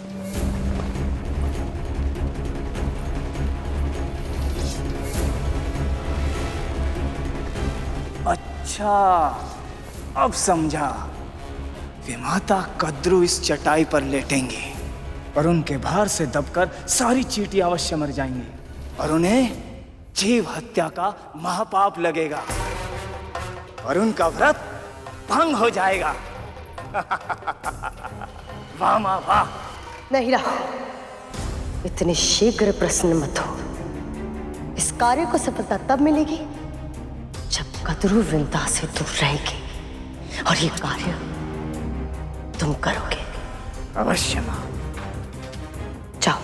अच्छा, अब समझा। विमाता कद्रू इस चटाई पर लेटेंगे और उनके भार से दबकर सारी चींटी अवश्य मर जाएंगी और उन्हें जीव हत्या का महापाप लगेगा और उनका व्रत भंग हो जाएगा। वाह माँ वाह। नहीं राहु, इतने शीघ्र प्रसन्न मत हो। इस कार्य को सफलता तब मिलेगी जब कद्रू विंता से दूर रहेगी और ये कार्य तुम करोगे। अवश्य माँ। जाओ।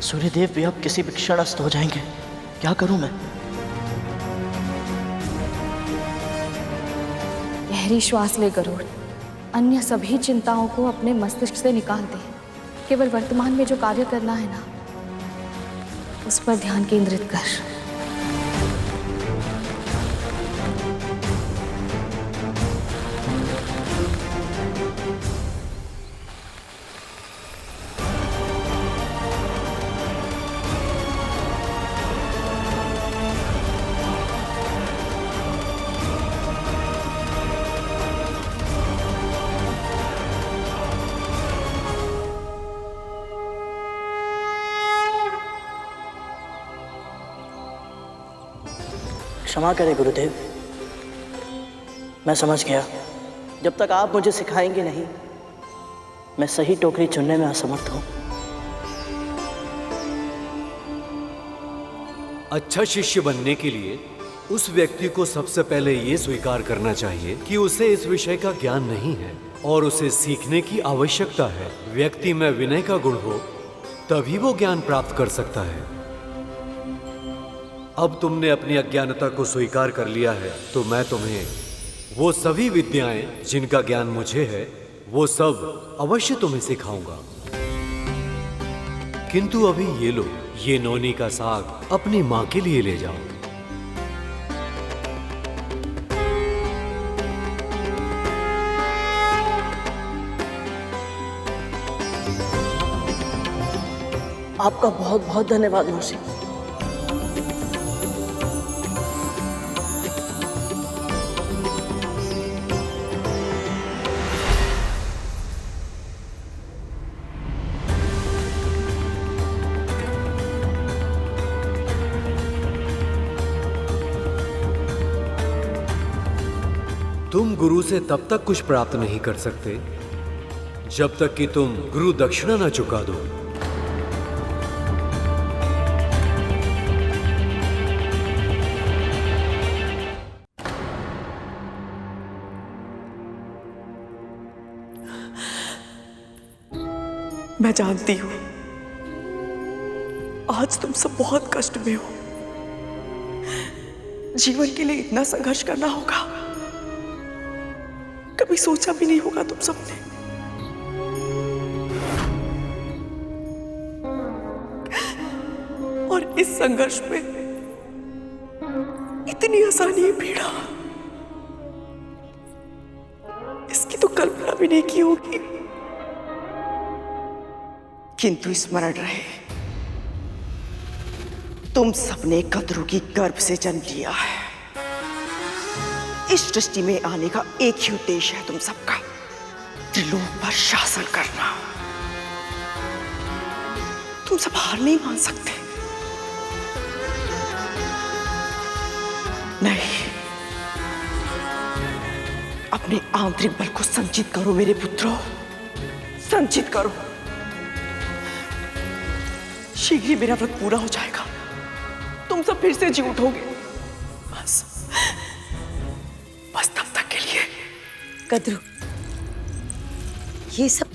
सूर्यदेव भी अब किसी भी क्षण अस्त हो जाएंगे। क्या करूं मैं? गहरी श्वास ले गरुड़। अन्य सभी चिंताओं को अपने मस्तिष्क से निकाल दे। केवल वर्तमान में जो कार्य करना है ना, उस पर ध्यान केंद्रित कर। क्षमा करें गुरुदेव, मैं समझ गया। जब तक आप मुझे सिखाएंगे नहीं, मैं सही टोकरी चुनने में असमर्थ हूं। अच्छा शिष्य बनने के लिए उस व्यक्ति को सबसे पहले ये स्वीकार करना चाहिए कि उसे इस विषय का ज्ञान नहीं है और उसे सीखने की आवश्यकता है। व्यक्ति में विनय का गुण हो तभी वो ज्ञान प्राप्त कर सकता है। अब तुमने अपनी अज्ञानता को स्वीकार कर लिया है तो मैं तुम्हें वो सभी विद्याएं जिनका ज्ञान मुझे है वो सब अवश्य तुम्हें सिखाऊंगा। किंतु अभी ये लो, ये नौनी का साग अपनी मां के लिए ले जाओ। आपका बहुत बहुत धन्यवाद मौसी। तुम गुरु से तब तक कुछ प्राप्त नहीं कर सकते जब तक कि तुम गुरु दक्षिणा न चुका दो। मैं जानती हूं आज तुम सब बहुत कष्ट में हो। जीवन के लिए इतना संघर्ष करना होगा, कभी सोचा भी नहीं होगा तुम सबने। और इस संघर्ष में इतनी आसानी पीड़ा, इसकी तो कल्पना भी नहीं की होगी। किंतु स्मरण रहे, तुम सबने कद्रू की गर्भ से जन्म लिया है। इस सृष्टि में आने का एक ही उद्देश्य है तुम सबका, त्रिलोक पर शासन करना। तुम सब हार नहीं मान सकते। नहीं, अपने आंतरिक बल को संचित करो मेरे पुत्रों, संचित करो। शीघ्र ही मेरा व्रत पूरा हो जाएगा, तुम सब फिर से जी उठोगे। बस तब तक के लिए। कद्रू, ये सब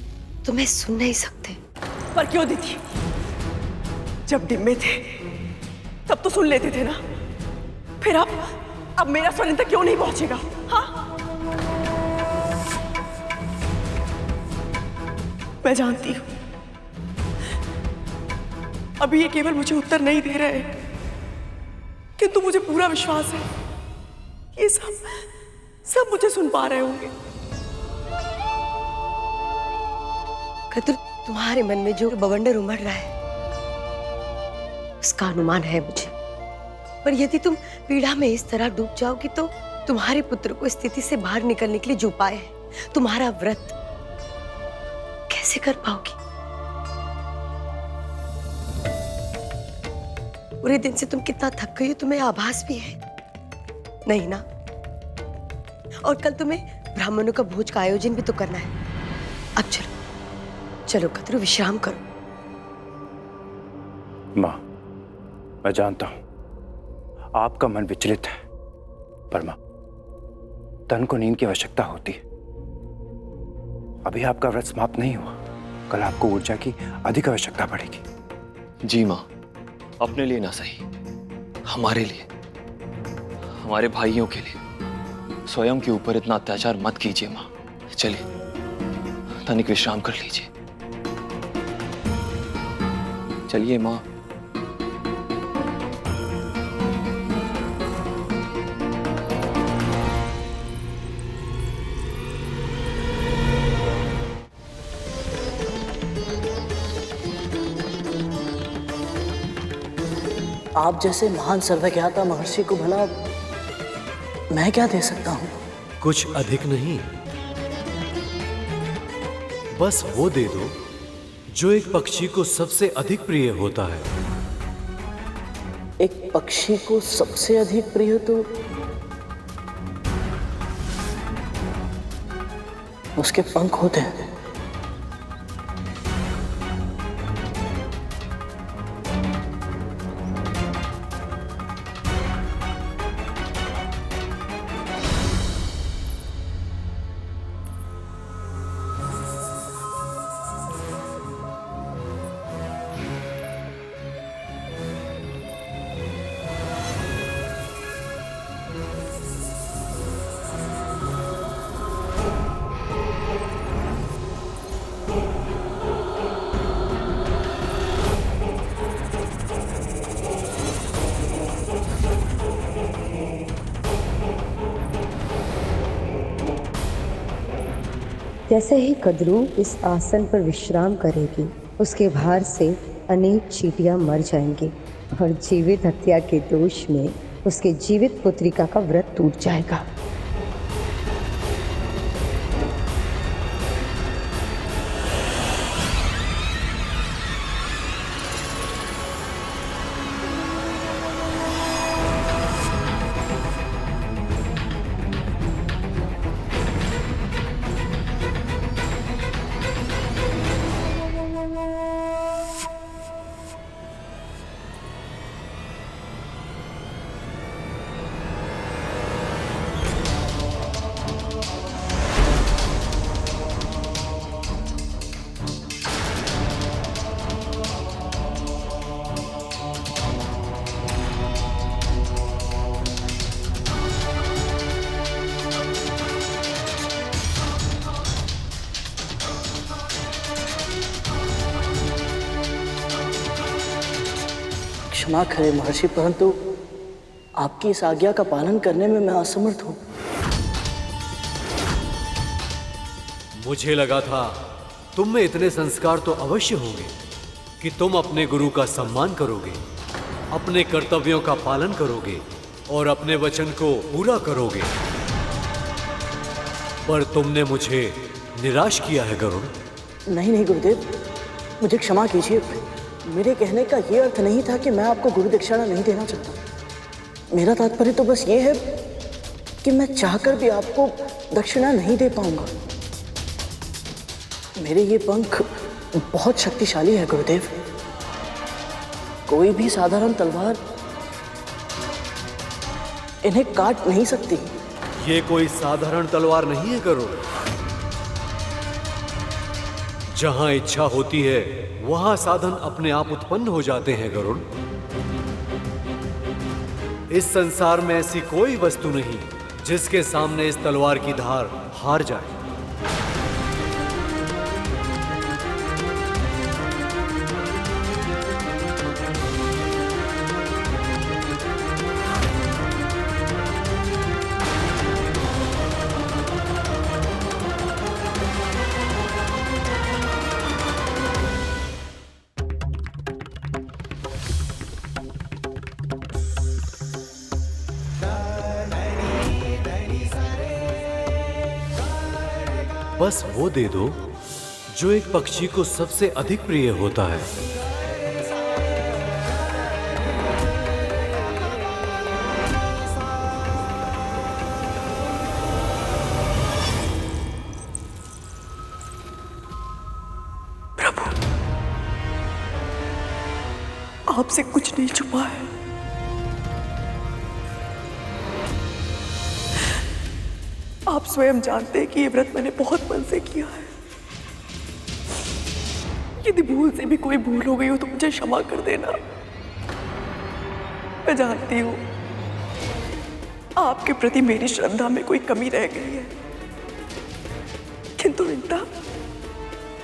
तुम्हें सुन नहीं सकते। पर क्यों दीदी? जब डिम्बे थे तब तो सुन लेते थे ना, फिर अब मेरा सुनने तक क्यों नहीं पहुंचेगा? हाँ, मैं जानती हूं अभी ये केवल मुझे उत्तर नहीं दे रहे हैं, किंतु मुझे पूरा विश्वास है ये सब मुझे सुन पा रहे होंगे। कद्रू, तुम्हारे मन में जो बवंडर उमड़ रहा है उसका अनुमान है मुझे, पर यदि तुम पीड़ा में इस तरह डूब जाओगी तो तुम्हारे पुत्र को स्थिति से बाहर निकलने के लिए जो उपाय है, तुम्हारा व्रत कैसे कर पाओगी? पूरे दिन से तुम कितना थक गई हो, तुम्हें आभास भी है नहीं ना? और कल तुम्हें ब्राह्मणों का भोज का आयोजन भी तो करना है। अब चलो कद्रू, विश्राम करो। माँ, मैं जानता हूं आपका मन विचलित है, पर माँ, तन को नींद की आवश्यकता होती है। अभी आपका व्रत समाप्त नहीं हुआ, कल आपको ऊर्जा की अधिक आवश्यकता पड़ेगी। जी माँ, अपने लिए ना सही, हमारे लिए, हमारे भाइयों के लिए स्वयं के ऊपर इतना अत्याचार मत कीजिए माँ। चलिए तनिक विश्राम कर लीजिए। चलिए माँ। आप जैसे महान सर्वज्ञाता महर्षि को भला मैं क्या दे सकता हूं? कुछ अधिक नहीं, बस वो दे दो जो एक पक्षी को सबसे अधिक प्रिय होता है। एक पक्षी को सबसे अधिक प्रिय तो उसके पंख होते हैं। जैसे ही कद्रू इस आसन पर विश्राम करेगी, उसके भार से अनेक चींटियां मर जाएंगी और जीवित हत्या के दोष में उसके जीवित पुत्रिका का व्रत टूट जाएगा। क्षमा करें महर्षि, परंतु आपकी इस आज्ञा का पालन करने में मैं असमर्थ हूं। मुझे लगा था तुम में इतने संस्कार तो अवश्य होंगे कि तुम अपने गुरु का सम्मान करोगे, अपने कर्तव्यों का पालन करोगे और अपने वचन को पूरा करोगे। पर तुमने मुझे निराश किया है गरुड़। नहीं नहीं गुरुदेव, मुझे क्षमा कीजिए। मेरे कहने का ये अर्थ नहीं था कि मैं आपको गुरु दक्षिणा नहीं देना चाहता। मेरा तात्पर्य तो बस ये है कि मैं चाहकर भी आपको दक्षिणा नहीं दे पाऊंगा। मेरे ये पंख बहुत शक्तिशाली है गुरुदेव। कोई भी साधारण तलवार इन्हें काट नहीं सकती। ये कोई साधारण तलवार नहीं है गरुड़। जहां इच्छा होती है वहां साधन अपने आप उत्पन्न हो जाते हैं गरुड़। इस संसार में ऐसी कोई वस्तु नहीं जिसके सामने इस तलवार की धार हार जाए। बस वो दे दो जो एक पक्षी को सबसे अधिक प्रिय होता है। प्रभु, आपसे कुछ नहीं छुपा है। आप स्वयं जानते हैं कि ये व्रत मैंने बहुत मन से किया है। यदि भूल से भी कोई भूल हो गई हो तो मुझे क्षमा कर देना। मैं जानती हूँ आपके प्रति मेरी श्रद्धा में कोई कमी रह गई है, किंतु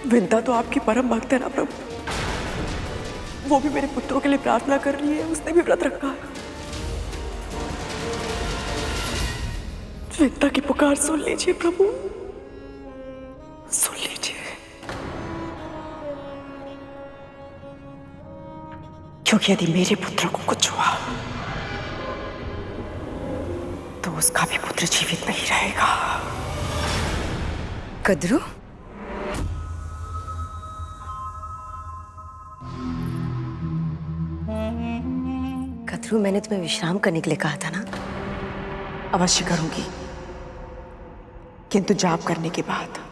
विंता तो आपकी परम भक्त है ना प्रभु। वो भी मेरे पुत्रों के लिए प्रार्थना कर रही है, उसने भी व्रत रखा है। विंता की पुकार सुन लीजिए प्रभु, सुन लीजिए। क्योंकि यदि मेरे पुत्र को कुछ हुआ तो उसका भी पुत्र जीवित नहीं रहेगा। कद्रू, कद्रू, मैंने तुम्हें विश्राम करने के लिए कहा था ना? अवश्य करूंगी, किंतु जाप करने के बाद।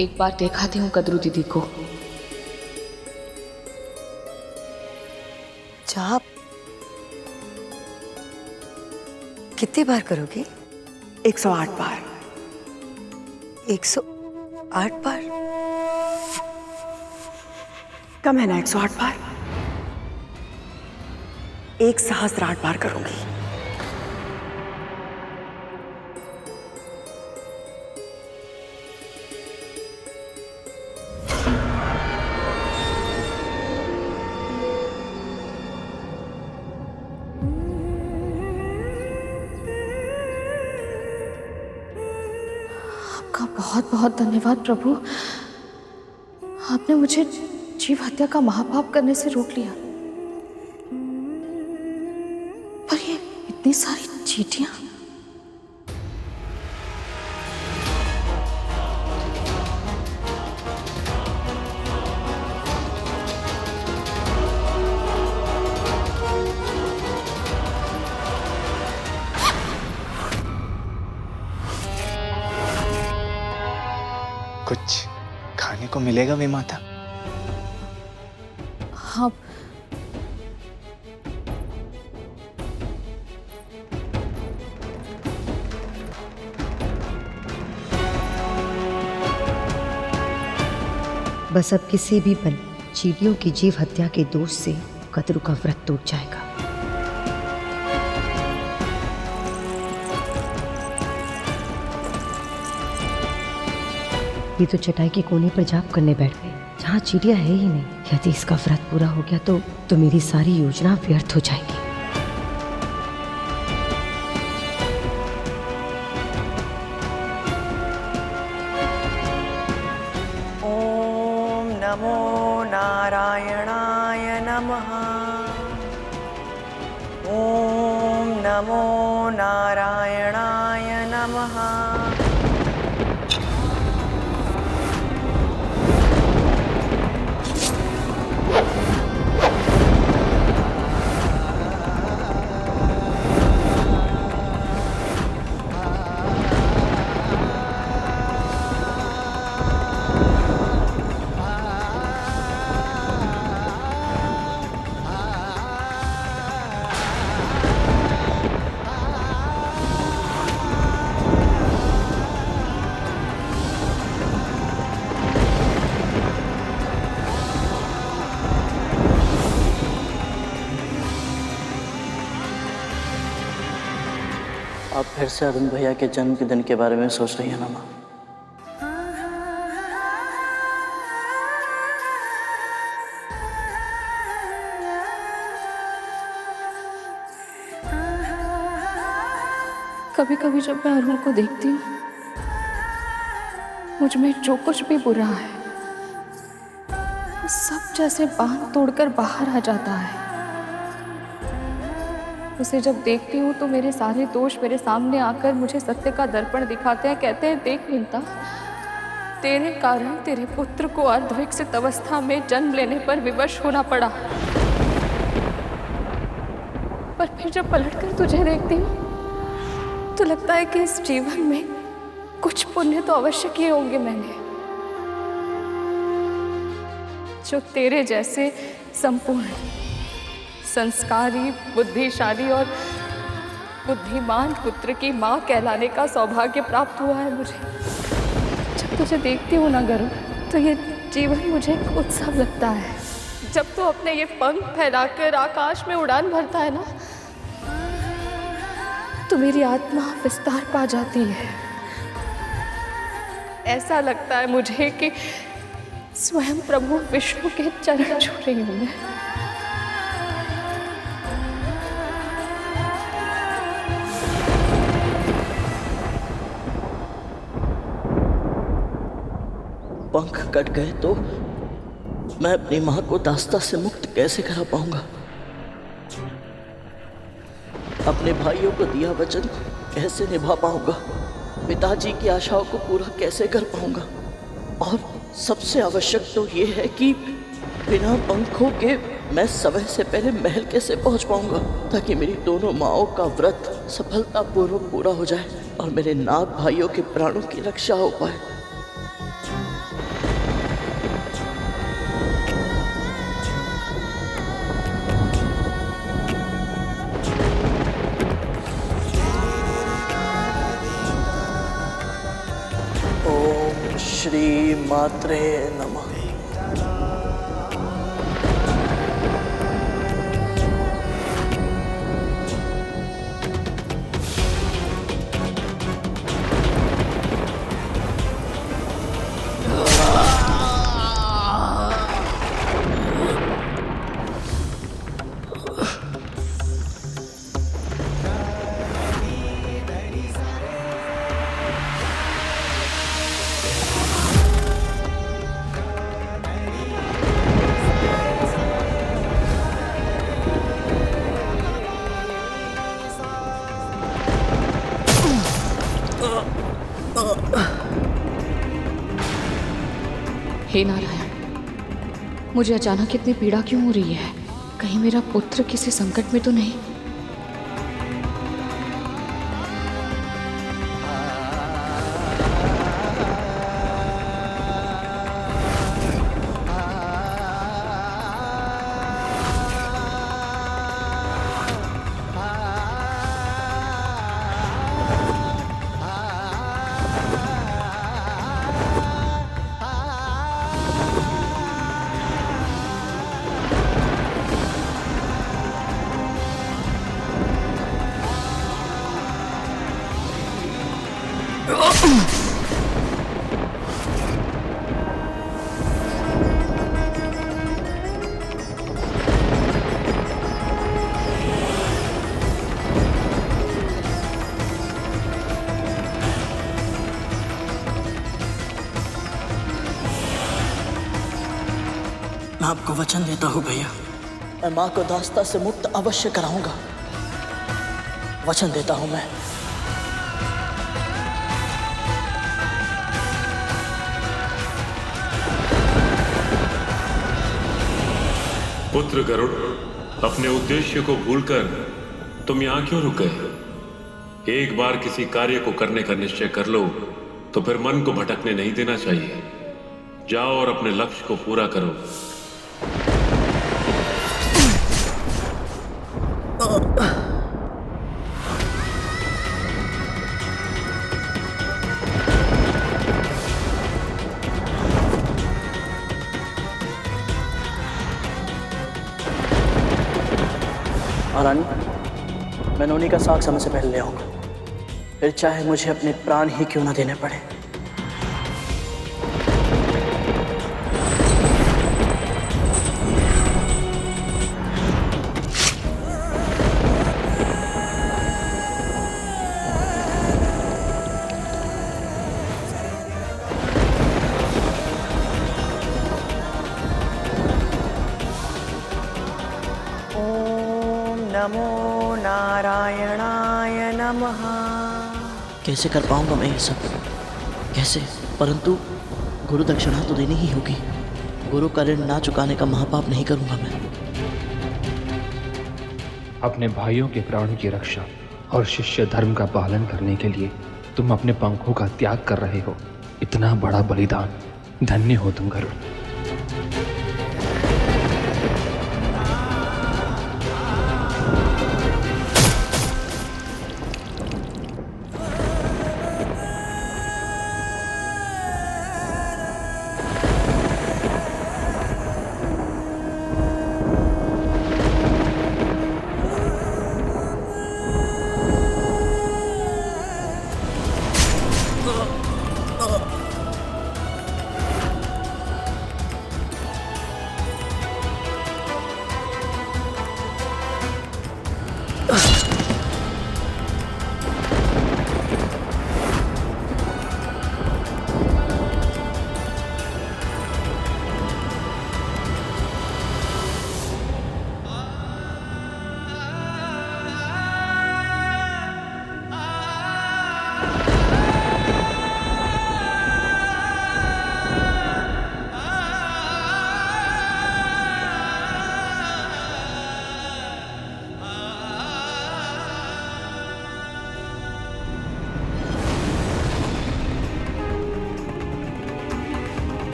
एक बार दिखाती हूँ कद्रू दीदी को। जाप कितनी बार करोगे? 108 बार। 108 बार? कम है ना 108 बार? 1008 बार करूंगी। बहुत बहुत धन्यवाद प्रभु। आपने मुझे जीव हत्या का महापाप करने से रोक लिया। पर ये इतनी सारी चींटियां। कुछ खाने को मिलेगा विमाता? हाँ, बस अब किसी भी पल चींटियों की जीव हत्या के दोष से कद्रू का व्रत टूट जाएगा। ये तो चटाई के कोने पर जाप करने बैठ गए जहाँ चींटियां है ही नहीं। यदि इसका व्रत पूरा हो गया तो मेरी सारी योजना व्यर्थ हो जाएगी। नमो नारायणाय नमः। ओम नमो नारायणाय नमः। आप फिर से अरुण भैया के जन्म के दिन के बारे में सोच रही है ना माँ? कभी कभी जब मैं अरुण को देखती हूँ, मुझ में जो कुछ भी बुरा है वो सब जैसे बांध तोड़कर बाहर आ जाता है। उसे जब देखती हूँ तो मेरे सारे दोष मेरे सामने आकर मुझे सत्य का दर्पण दिखाते हैं। कहते हैं, देख विंता, तेरे कारण तेरे पुत्र को अर्धविकसित अवस्था में जन्म लेने पर विवश होना पड़ा। पर फिर जब पलटकर तुझे देखती हूँ तो लगता है कि इस जीवन में कुछ पुण्य तो अवश्य किए होंगे मैंने, जो तेरे जैसे संपूर्ण, संस्कारी, बुद्धिशाली और बुद्धिमान पुत्र की माँ कहलाने का सौभाग्य प्राप्त हुआ है मुझे। जब तुझे देखती हूँ ना गरुड़, तो ये जीवन मुझे एक उत्सव लगता है। जब तू अपने ये पंख फैलाकर आकाश में उड़ान भरता है ना, तो मेरी आत्मा विस्तार पा जाती है। ऐसा लगता है मुझे कि स्वयं प्रभु विष्णु के चरण छू रही हूँ मैं। पंख कट गए तो मैं अपनी मां को दास्ता से मुक्त कैसे करा पाऊंगा? अपने भाइयों को दिया वचन कैसे निभा पाऊंगा? पिताजी की आशाओं को पूरा कैसे कर पाऊंगा? और सबसे आवश्यक तो ये है कि बिना पंखों के मैं समय से पहले महल कैसे पहुंच पाऊंगा, ताकि मेरी दोनों माओं का व्रत सफलतापूर्वक पूरा हो जाए और मेरे नाग भाइयों के प्राणों की रक्षा हो पाए। श्री मात्रे नमः। हे नारायण, मुझे अचानक इतनी पीड़ा क्यों हो रही है? कहीं मेरा पुत्र किसी संकट में तो नहीं? मैं आपको वचन देता हूँ भैया, मैं माँ को दास्ता से मुक्त अवश्य कराऊंगा। वचन देता हूँ मैं। पुत्र गरुड़, अपने उद्देश्य को भूलकर तुम यहाँ क्यों रुक गए? एक बार किसी कार्य को करने का निश्चय कर लो तो फिर मन को भटकने नहीं देना चाहिए। जाओ और अपने लक्ष्य को पूरा करो। महारानी, मैं नोनी का साग समय से पहले ले आऊंगा, फिर चाहे मुझे अपने प्राण ही क्यों ना देने पड़े। नमो नारायणाय नमः। कैसे कर पाऊंगा मैं ये सब? कैसे? परंतु गुरु दक्षिणा तो देनी ही होगी। गुरु का ऋण ना चुकाने का महापाप नहीं करूंगा मैं। अपने भाइयों के प्राणों की रक्षा और शिष्य धर्म का पालन करने के लिए तुम अपने पंखों का त्याग कर रहे हो। इतना बड़ा बलिदान, धन्य हो तुम गरुड़।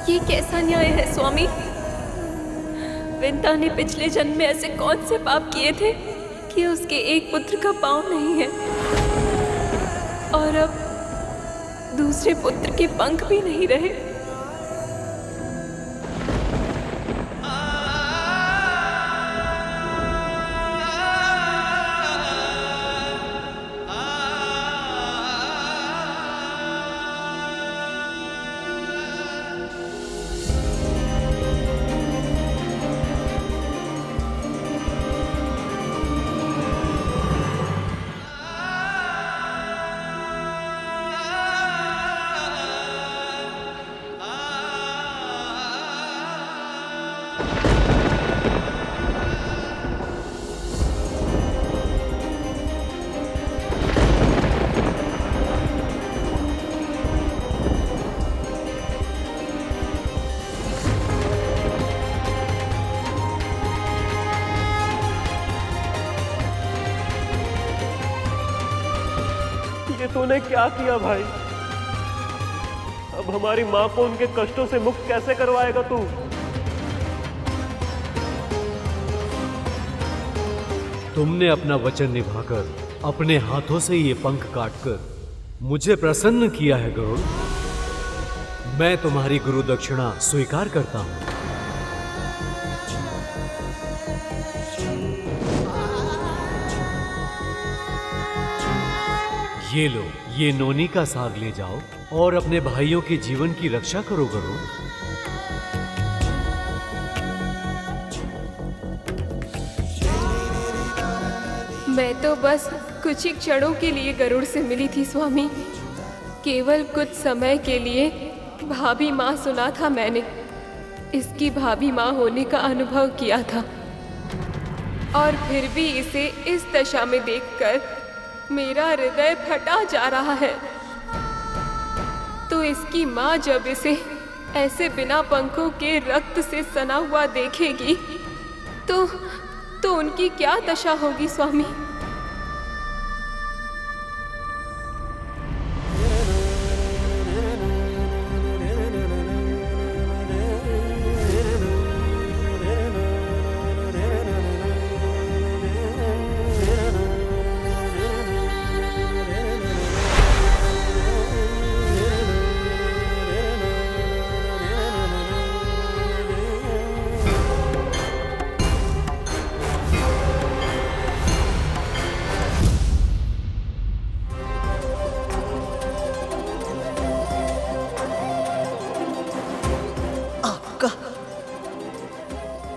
ये कैसा न्याय है स्वामी? विंता ने पिछले जन्म में ऐसे कौन से पाप किए थे कि उसके एक पुत्र का पांव नहीं है और अब दूसरे पुत्र के पंख भी नहीं रहे। तूने क्या किया भाई? अब हमारी माँ को उनके कष्टों से मुक्त कैसे करवाएगा तू? तुमने अपना वचन निभाकर अपने हाथों से ये पंख काटकर मुझे प्रसन्न किया है गरुड़। मैं तुम्हारी गुरु दक्षिणा स्वीकार करता हूं। ये लो, ये नोनी का साग ले जाओ और अपने भाइयों के जीवन की रक्षा करो गरुड़। मैं तो बस कुछ ही क्षणों के लिए गरुड़ से मिली थी स्वामी। केवल कुछ समय के लिए भाभी माँ सुना था मैंने। इसकी भाभी माँ होने का अनुभव किया था और फिर भी इसे इस दशा में देखकर मेरा हृदय फटा जा रहा है। तो इसकी माँ जब इसे ऐसे बिना पंखों के रक्त से सना हुआ देखेगी तो उनकी क्या दशा होगी स्वामी?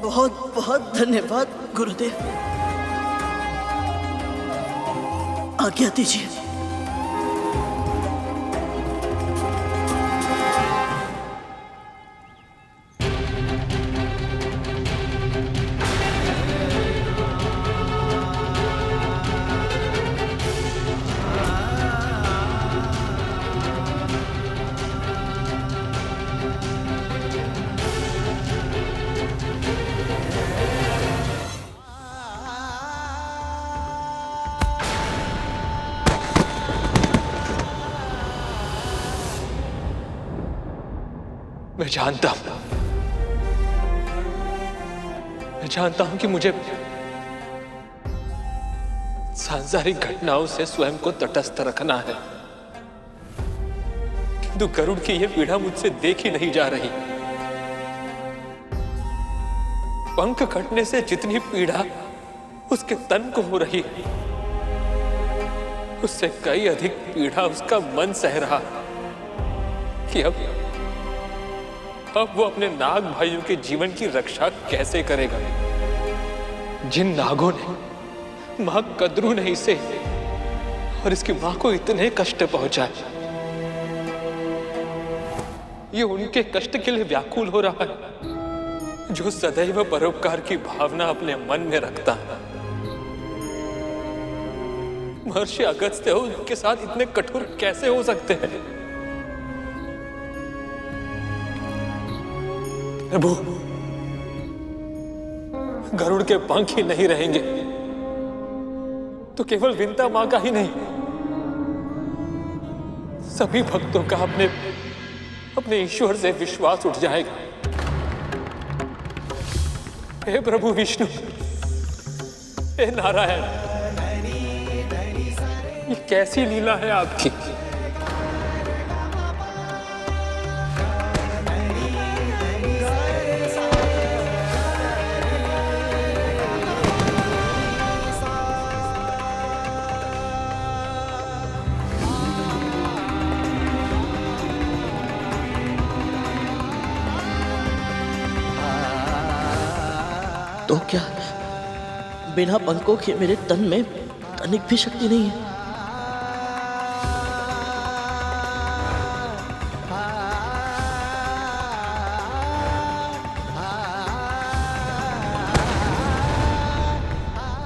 बहुत बहुत धन्यवाद गुरुदेव। आज्ञा दीजिए। मैं जानता हूं कि मुझे सांसारिक घटनाओं से स्वयं को तटस्थ रखना है, किंतु गरुड़ की यह पीड़ा मुझसे देखी नहीं जा रही। पंख कटने से जितनी पीड़ा उसके तन को हो रही, उससे कई अधिक पीड़ा उसका मन सह रहा कि अब वो अपने नाग भाइयों के जीवन की रक्षा कैसे करेगा। जिन नागों ने मां कद्रू ने इसे और इसकी मां को इतने कष्ट पहुंचाए, ये उनके कष्ट के लिए व्याकुल हो रहा है जो सदैव परोपकार की भावना अपने मन में रखता है। महर्षि अगस्त्य उनके साथ इतने कठोर कैसे हो सकते हैं? प्रभु, गरुड़ के पंख ही नहीं रहेंगे तो केवल विंता मां का ही नहीं, सभी भक्तों का अपने ईश्वर से विश्वास उठ जाएगा। हे प्रभु विष्णु, हे नारायण, ये कैसी लीला है आपकी। तो क्या बिना पंखों के मेरे तन में तनिक भी शक्ति नहीं है?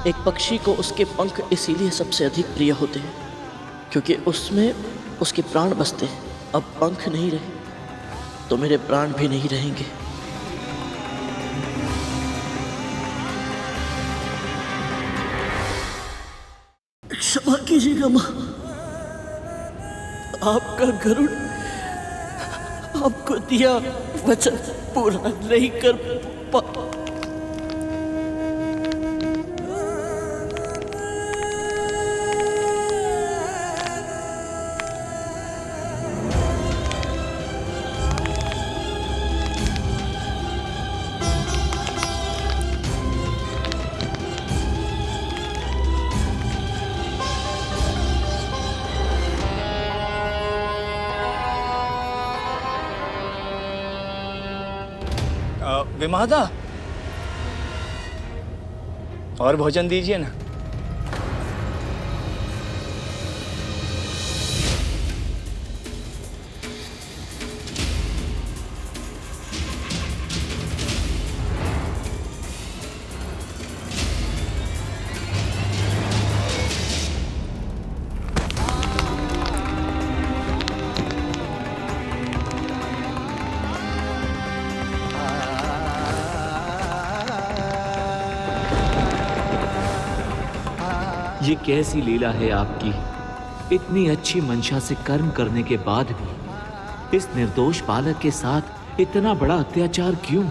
एक पक्षी को उसके पंख इसीलिए सबसे अधिक प्रिय होते हैं क्योंकि उसमें उसके प्राण बसते हैं। अब पंख नहीं रहे तो मेरे प्राण भी नहीं रहेंगे। क्षमा कीजिएगा माँ, आपका गरुड़ आपको दिया वचन पूरा नहीं कर पा। विमादा, और भोजन दीजिए ना। ये कैसी लीला है आपकी, इतनी अच्छी मंशा से कर्म करने के बाद भी इस निर्दोष बालक के साथ इतना बड़ा अत्याचार क्यों?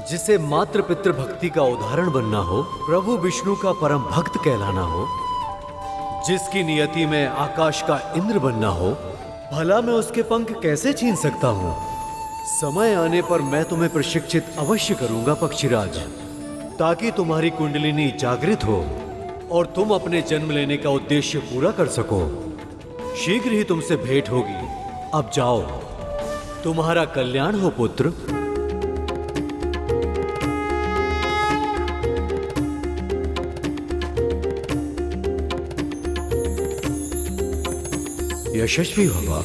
जिसे मात्र पितृ भक्ति का उदाहरण बनना हो, प्रभु विष्णु का परम भक्त कहलाना हो, जिसकी नियति में आकाश का इंद्र बनना हो, भला मैं उसके पंख कैसे छीन सकता हूं? समय आने पर मैं तुम्हें प्रशिक्षित अवश्य करूंगा पक्षीराज, ताकि तुम्हारी कुंडलिनी जागृत हो और तुम अपने जन्म लेने का उद्देश्य पूरा कर सको। शीघ्र ही तुमसे भेंट होगी। अब जाओ, तुम्हारा कल्याण हो पुत्र। यशस्वी भवा।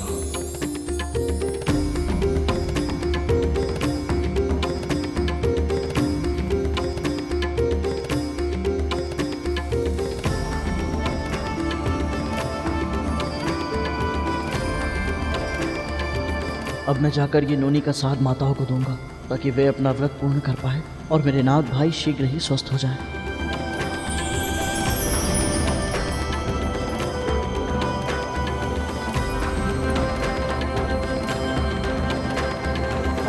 अब मैं जाकर ये नोनी का साथ माताओं को दूंगा, ताकि वे अपना व्रत पूर्ण कर पाए और मेरे नाथ भाई शीघ्र ही स्वस्थ हो जाए।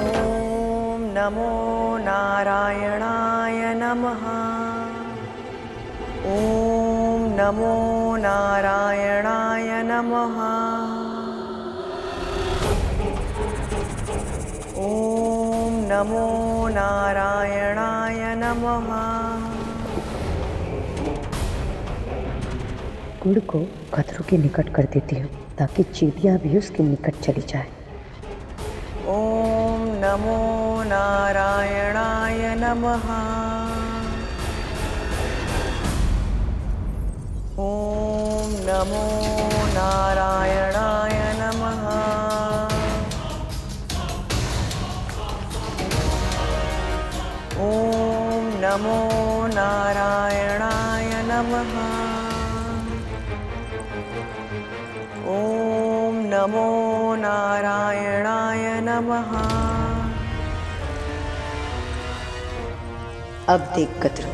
ओम नमो नारायणाय नमः। ओम नमो नारायणाय नमः। ओम नमो नारायणाय नमः। गुड़ को खतरों के निकट कर देती हूँ, ताकि चींटियाँ भी उसके निकट चली जाए। ओम नमो नारायणाय नमः। ओम नमो नारायणाय नमः। ओम नमो नारायणाय नमः। ओम नमो नारायणाय नमः। अब देख कतरो,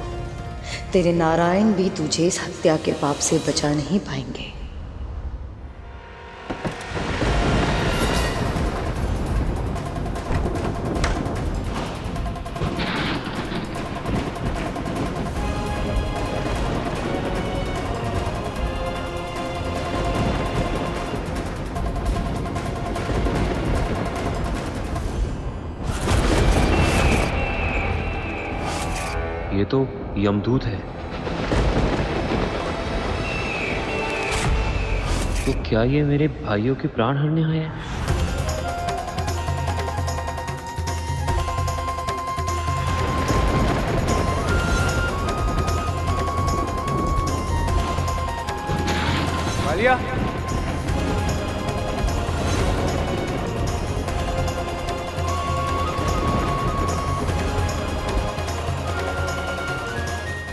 तेरे नारायण भी तुझे इस हत्या के पाप से बचा नहीं पाएंगे। ये तो यमदूत है। तो क्या ये मेरे भाइयों के प्राण हरने आए हैं? कालिया,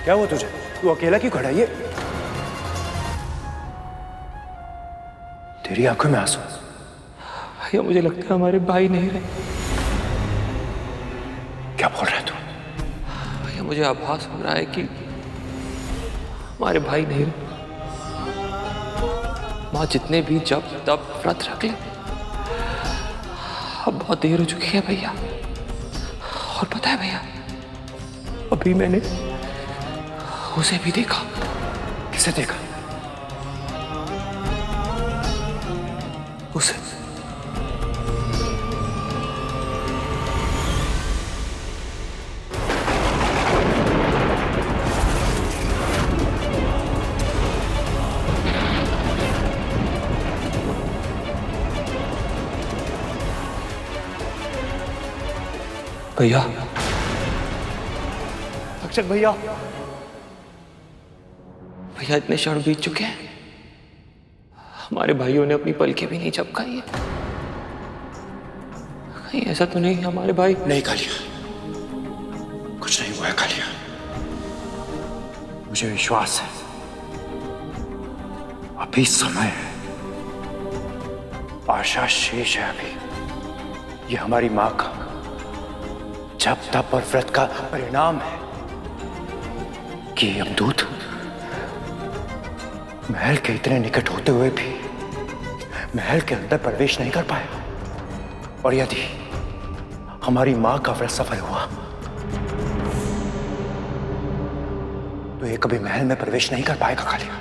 क्या हुआ तुझे? तू अकेला क्यों खड़ा है? ये तेरी आंखों में आंसू। भैया मुझे लगता है हमारे भाई नहीं रहे। क्या बोल रहा है तू? भैया मुझे आभास हो रहा है कि हमारे भाई नहीं रहे। माँ जितने भी जब तब व्रत रख ले, अब बहुत देर हो चुकी है भैया। और पता है भैया, अभी मैंने उसे भी देखा। किसे देखा? उसे। भैया, अक्षत भैया, भैया इतने क्षण बीत चुके हैं, हमारे भाइयों ने अपनी पलकें भी नहीं झपकाई है। कहीं ऐसा तो नहीं हमारे भाई? नहीं कालिया, कुछ नहीं हुआ है कालिया। मुझे विश्वास है, अभी समय है, आशा शेष है। अभी ये हमारी मां का जब तप और व्रत का परिणाम है कि यमदूत महल के इतने निकट होते हुए भी महल के अंदर प्रवेश नहीं कर पाया। और यदि हमारी मां का व्रत सफल हुआ तो ये कभी महल में प्रवेश नहीं कर पाएगा कालिया।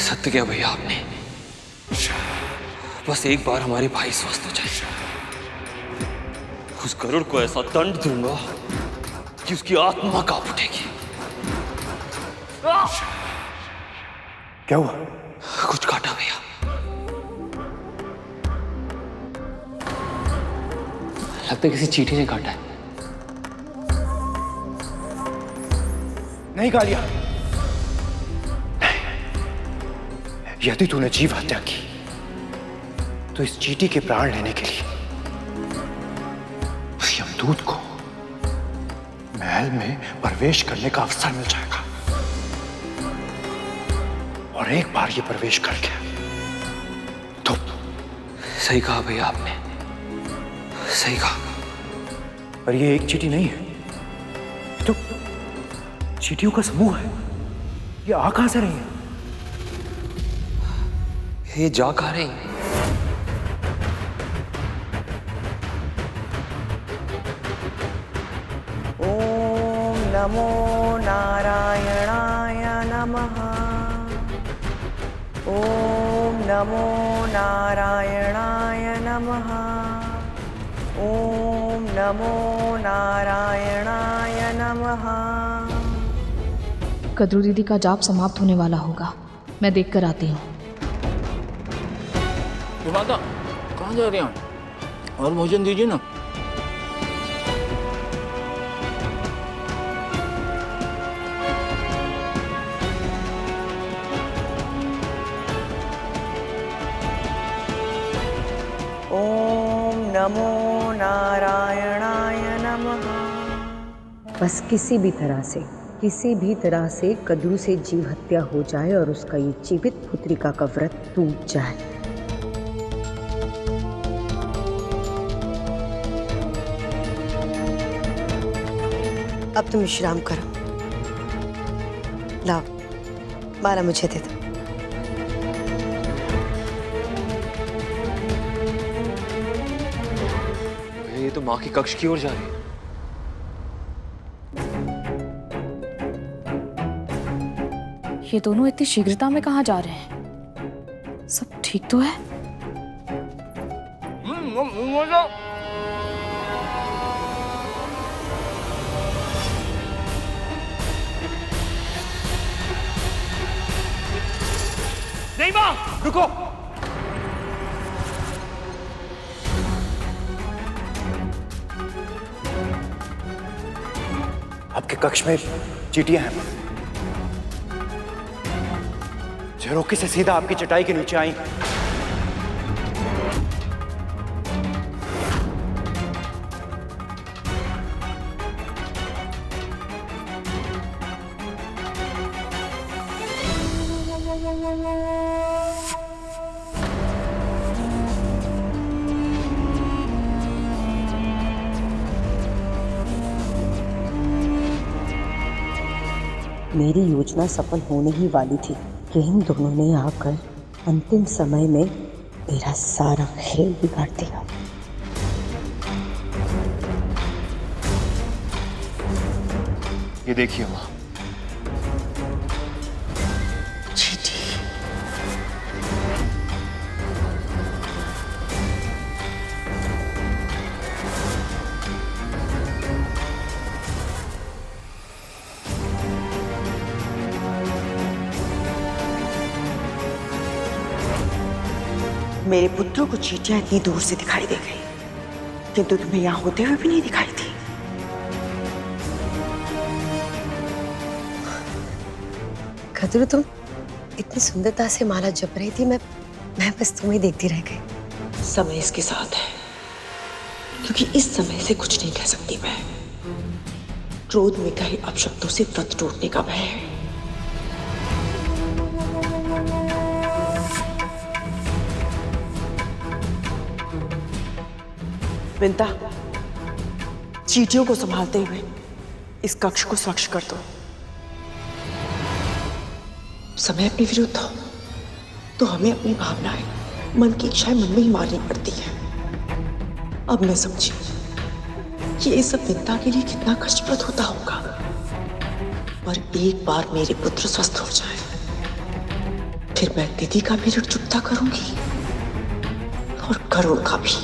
सत्य क्या भैया आपने? बस एक बार हमारे भाई स्वस्थ हो जाए, उस गरुड़ को ऐसा दंड दूंगा कि उसकी आत्मा कांप उठेगी। क्या हुआ? कुछ काटा भैया। लगता है किसी चींटी ने काटा है। नहीं कालिया, नहीं। यदि तूने जीव हत्या की तो इस चींटी के प्राण लेने के लिए यमदूत को महल में प्रवेश करने का अवसर मिल जाएगा। और एक बार ये प्रवेश कर गया तो सही कहा भैया आपने, सही कहा। पर ये एक चींटी नहीं है, तो चींटियों का समूह है। ये आ कहां से रही है? ये जा कहां रही है? ओम नमो नारायणाय नमः। ओम नमो नारायणाय नमः। ओम नमो नारायणाय नमः। कद्रू दीदी का जाप समाप्त होने वाला होगा, मैं देख कर आती हूँ। माता कहाँ जा रहे हैं? और भोजन दीजिए ना। ओम नमो नारायणाय नमः। बस किसी भी तरह से कद्रू से जीव हत्या हो जाए और उसका ये जीवित पुत्रिका का व्रत टूट जाए। अब तुम विश्राम करो। लाओ, माला मुझे दे दो। ये तो माँ की कक्ष की ओर जा रही है। ये दोनों इतनी शीघ्रता में कहाँ जा रहे हैं? सब ठीक तो है? नहीं माँ, रुको। आपके कक्ष में चींटियां हैं। झरोखे से सीधा आपकी चटाई के नीचे आई। मेरी योजना सफल होने ही वाली थी कि इन दोनों ने आकर अंतिम समय में मेरा सारा खेल बिगाड़ दिया। ये देखिए माँ, मेरे पुत्रों को चींटियां इतनी दूर से दिखाई दे गई, किंतु तुम्हें यहाँ होते हुए भी नहीं दिखाई थी। कद्रू, तुम इतनी सुंदरता से माला जप रही थी, मैं बस तुम्हें देखती रह गई। समय इसके साथ है, क्योंकि इस समय से कुछ नहीं कह सकती मैं। क्रोध में कहे अपशब्दों से व्रत टूटने का भय है। विंता, चींटियों को संभालते हुए इस कक्ष को स्वच्छ कर दो। समय अपने विरुद्ध हो तो हमें अपनी भावनाएं, मन की इच्छाएं मन में ही मारनी पड़ती है। अब मैं समझी कि ये सब विंता के लिए कितना कष्टप्रद होता होगा। और एक बार मेरे पुत्र स्वस्थ हो जाए, फिर मैं दीदी का भी ऋण चुकता करूंगी और गरुड़ का भी।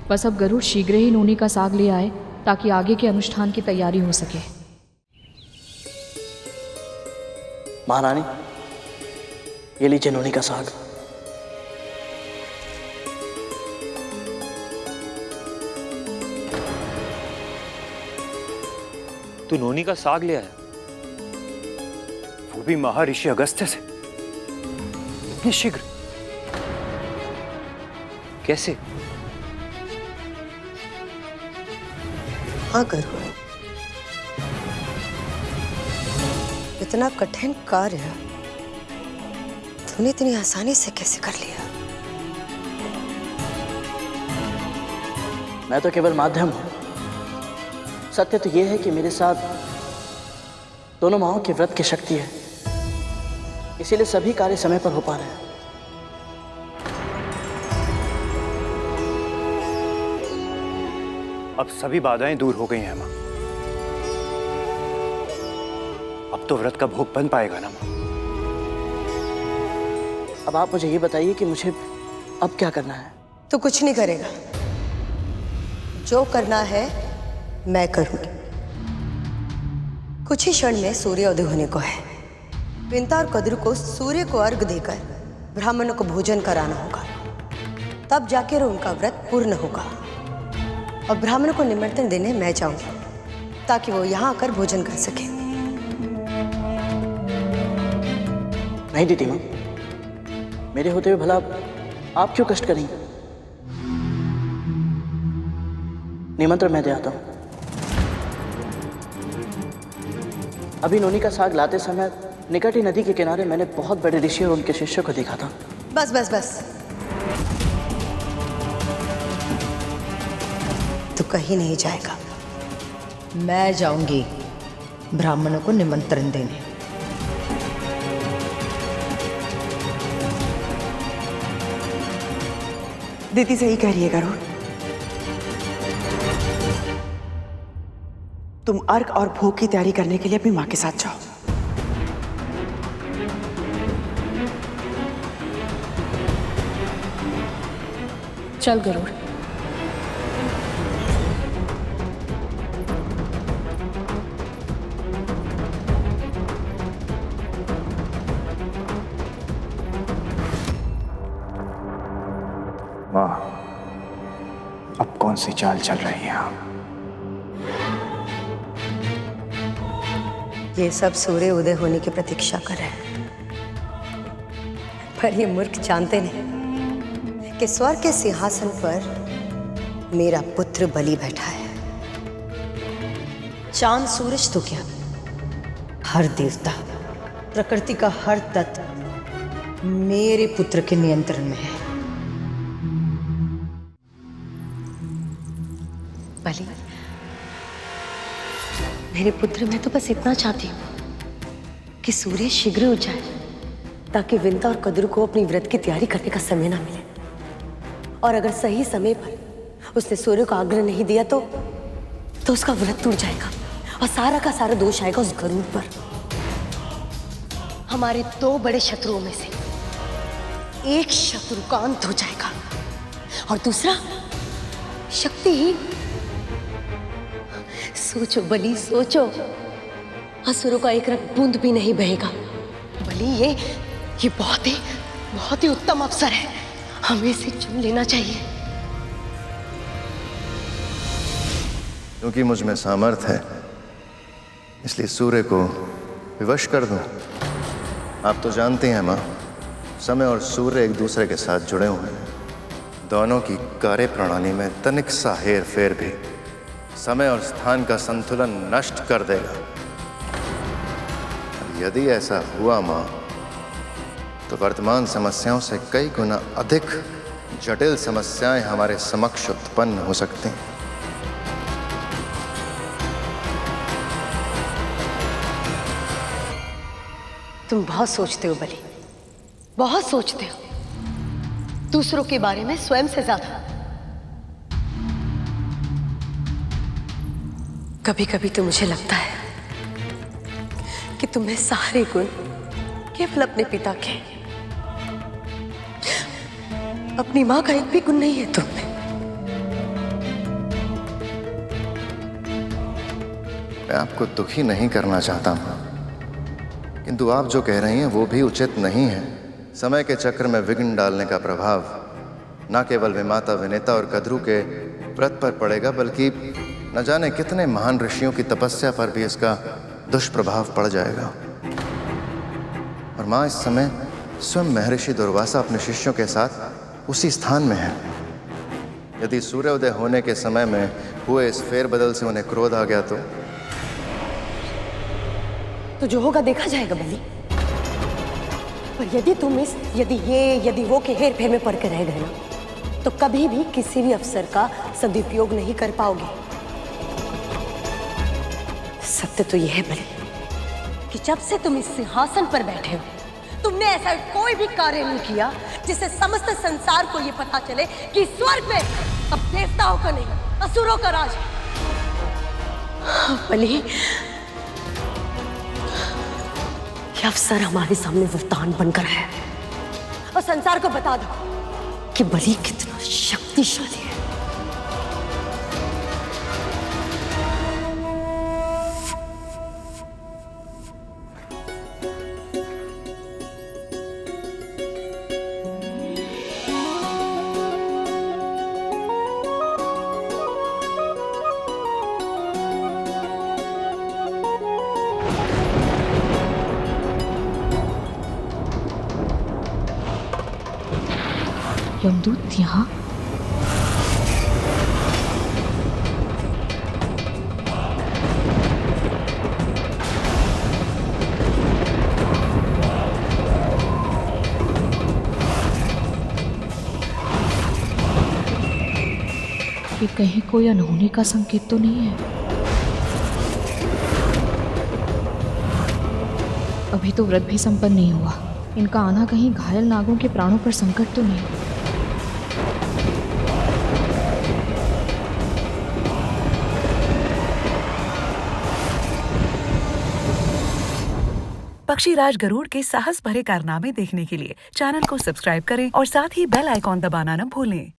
बस अब गरुड़ शीघ्र ही नोनी का साग ले आए ताकि आगे के अनुष्ठान की तैयारी हो सके। महारानी, ये लीजिए नोनी का साग। तू नोनी का साग ले आया? वो भी महर्षि अगस्त्य से? इतनी शीघ्र? कैसे? हाँ गरुड़, इतना कठिन कार्य तूने इतनी आसानी से कैसे कर लिया? मैं तो केवल माध्यम हूं। सत्य तो यह है कि मेरे साथ दोनों माओं के व्रत की शक्ति है, इसीलिए सभी कार्य समय पर हो पा रहे हैं। अब सभी बाधाएं दूर हो गई हैं मां। अब तो व्रत का भोग बन पाएगा ना मां? अब आप मुझे ये बताइए कि मुझे अब क्या करना है? तू कुछ नहीं करेगा। जो करना है मैं करूंगी। कुछ ही क्षण में सूर्योदय होने को है। विंता और कद्रू को सूर्य को अर्घ देकर ब्राह्मणों को भोजन कराना होगा, तब जाकर उनका व्रत पूर्ण होगा। और ब्राह्मणों को निमंत्रण देने मैं जाऊंगी ताकि वो यहाँ आकर भोजन कर सके। नहीं दीदी मां, मेरे होते हुए भला आप क्यों कष्ट करेंगे? निमंत्रण मैं दे आता हूं। अभी नोनी का साग लाते समय निकट ही नदी के किनारे मैंने बहुत बड़े ऋषि और उनके शिष्यों को देखा था। बस बस बस, तू कहीं नहीं जाएगा। मैं जाऊंगी ब्राह्मणों को निमंत्रण देने। दीदी सही कह रही है गरुड़। तुम अर्घ और भोग की तैयारी करने के लिए अपनी माँ के साथ जाओ। चल गरुड़। वाह, अब कौन सी चाल चल रही है आप? ये सब सूर्य उदय होने की प्रतीक्षा कर रहे हैं, पर ये मूर्ख जानते नहीं कि स्वर्ग के सिंहासन पर मेरा पुत्र बलि बैठा है। चांद सूरज तो क्या, हर देवता, प्रकृति का हर तत्व मेरे पुत्र के नियंत्रण में है। बलि, मेरे पुत्र, मैं तो बस इतना चाहती हूँ कि सूर्य शीघ्र उठ जाए, ताकि विंता और कद्रू को अपनी व्रत की तैयारी करने का समय ना मिले। और अगर सही समय पर उसने सूर्य को आग्रह नहीं दिया तो उसका व्रत टूट जाएगा और सारा का सारा दोष आएगा उस गरुड़ पर। हमारे दो बड़े शत्रुओं में से एक शत्रु का अंत हो जाएगा और दूसरा शक्तिहीन। सोचो बलि, सोचो, असुरों का एक रक्त बूंद भी नहीं बहेगा। बलि, ये बहुत ही उत्तम अवसर है, हमें इसे चुन लेना चाहिए। क्योंकि मुझ में सामर्थ है, इसलिए सूर्य को विवश कर दूं। आप तो जानते हैं माँ, समय और सूर्य एक दूसरे के साथ जुड़े हुए हैं। दोनों की कार्य प्रणाली में तनिक सा हेर फेर भी समय और स्थान का संतुलन नष्ट कर देगा। यदि ऐसा हुआ माँ, तो वर्तमान समस्याओं से कई गुना अधिक जटिल समस्याएं हमारे समक्ष उत्पन्न हो सकती हैं। तुम बहुत सोचते हो बलि, बहुत सोचते हो, दूसरों के बारे में स्वयं से ज्यादा। कभी कभी तो मुझे लगता है कि तुम्हें सारे गुण केवल अपने पिता के, अपनी मां का एक भी गुण नहीं है तुम में। मैं आपको दुखी नहीं करना चाहता हूं, किंतु आप जो कह रही हैं वो भी उचित नहीं है। समय के चक्र में विघ्न डालने का प्रभाव न केवल विमाता विनेता और कद्रू के व्रत पर पड़ेगा, बल्कि न जाने कितने महान ऋषियों की तपस्या पर भी इसका दुष्प्रभाव पड़ जाएगा। और माँ, इस समय स्वयं महर्षि दुर्वासा अपने शिष्यों के साथ उसी स्थान में है। यदि सूर्योदय होने के समय में हुए इस फेरबदल से उन्हें क्रोध आ गया तो जो होगा देखा जाएगा बलि। पर यदि तुम इस यदि वो के हेर फेर में पड़ के रह गए ना, तो कभी भी किसी भी अवसर का सदुपयोग नहीं कर पाओगे। सत्य तो यह है बलि कि जब से तुम इस सिंहासन पर बैठे हो, तुमने ऐसा कोई भी कार्य नहीं किया जिससे समस्त संसार को यह पता चले कि स्वर्ग में अब देवताओं का नहीं, असुरों का राज है। बलि, यह अवसर हमारे सामने वरदान बनकर है, और संसार को बता दो कि बलि कितना शक्तिशाली है। यमदूत यहाँ? कहीं कोई अनहोनी का संकेत तो नहीं है? अभी तो व्रत भी संपन्न नहीं हुआ। इनका आना कहीं घायल नागों के प्राणों पर संकट तो नहीं? पक्षीराज गरुड़ के साहस भरे कारनामे देखने के लिए चैनल को सब्सक्राइब करें और साथ ही बेल आइकॉन दबाना न भूलें।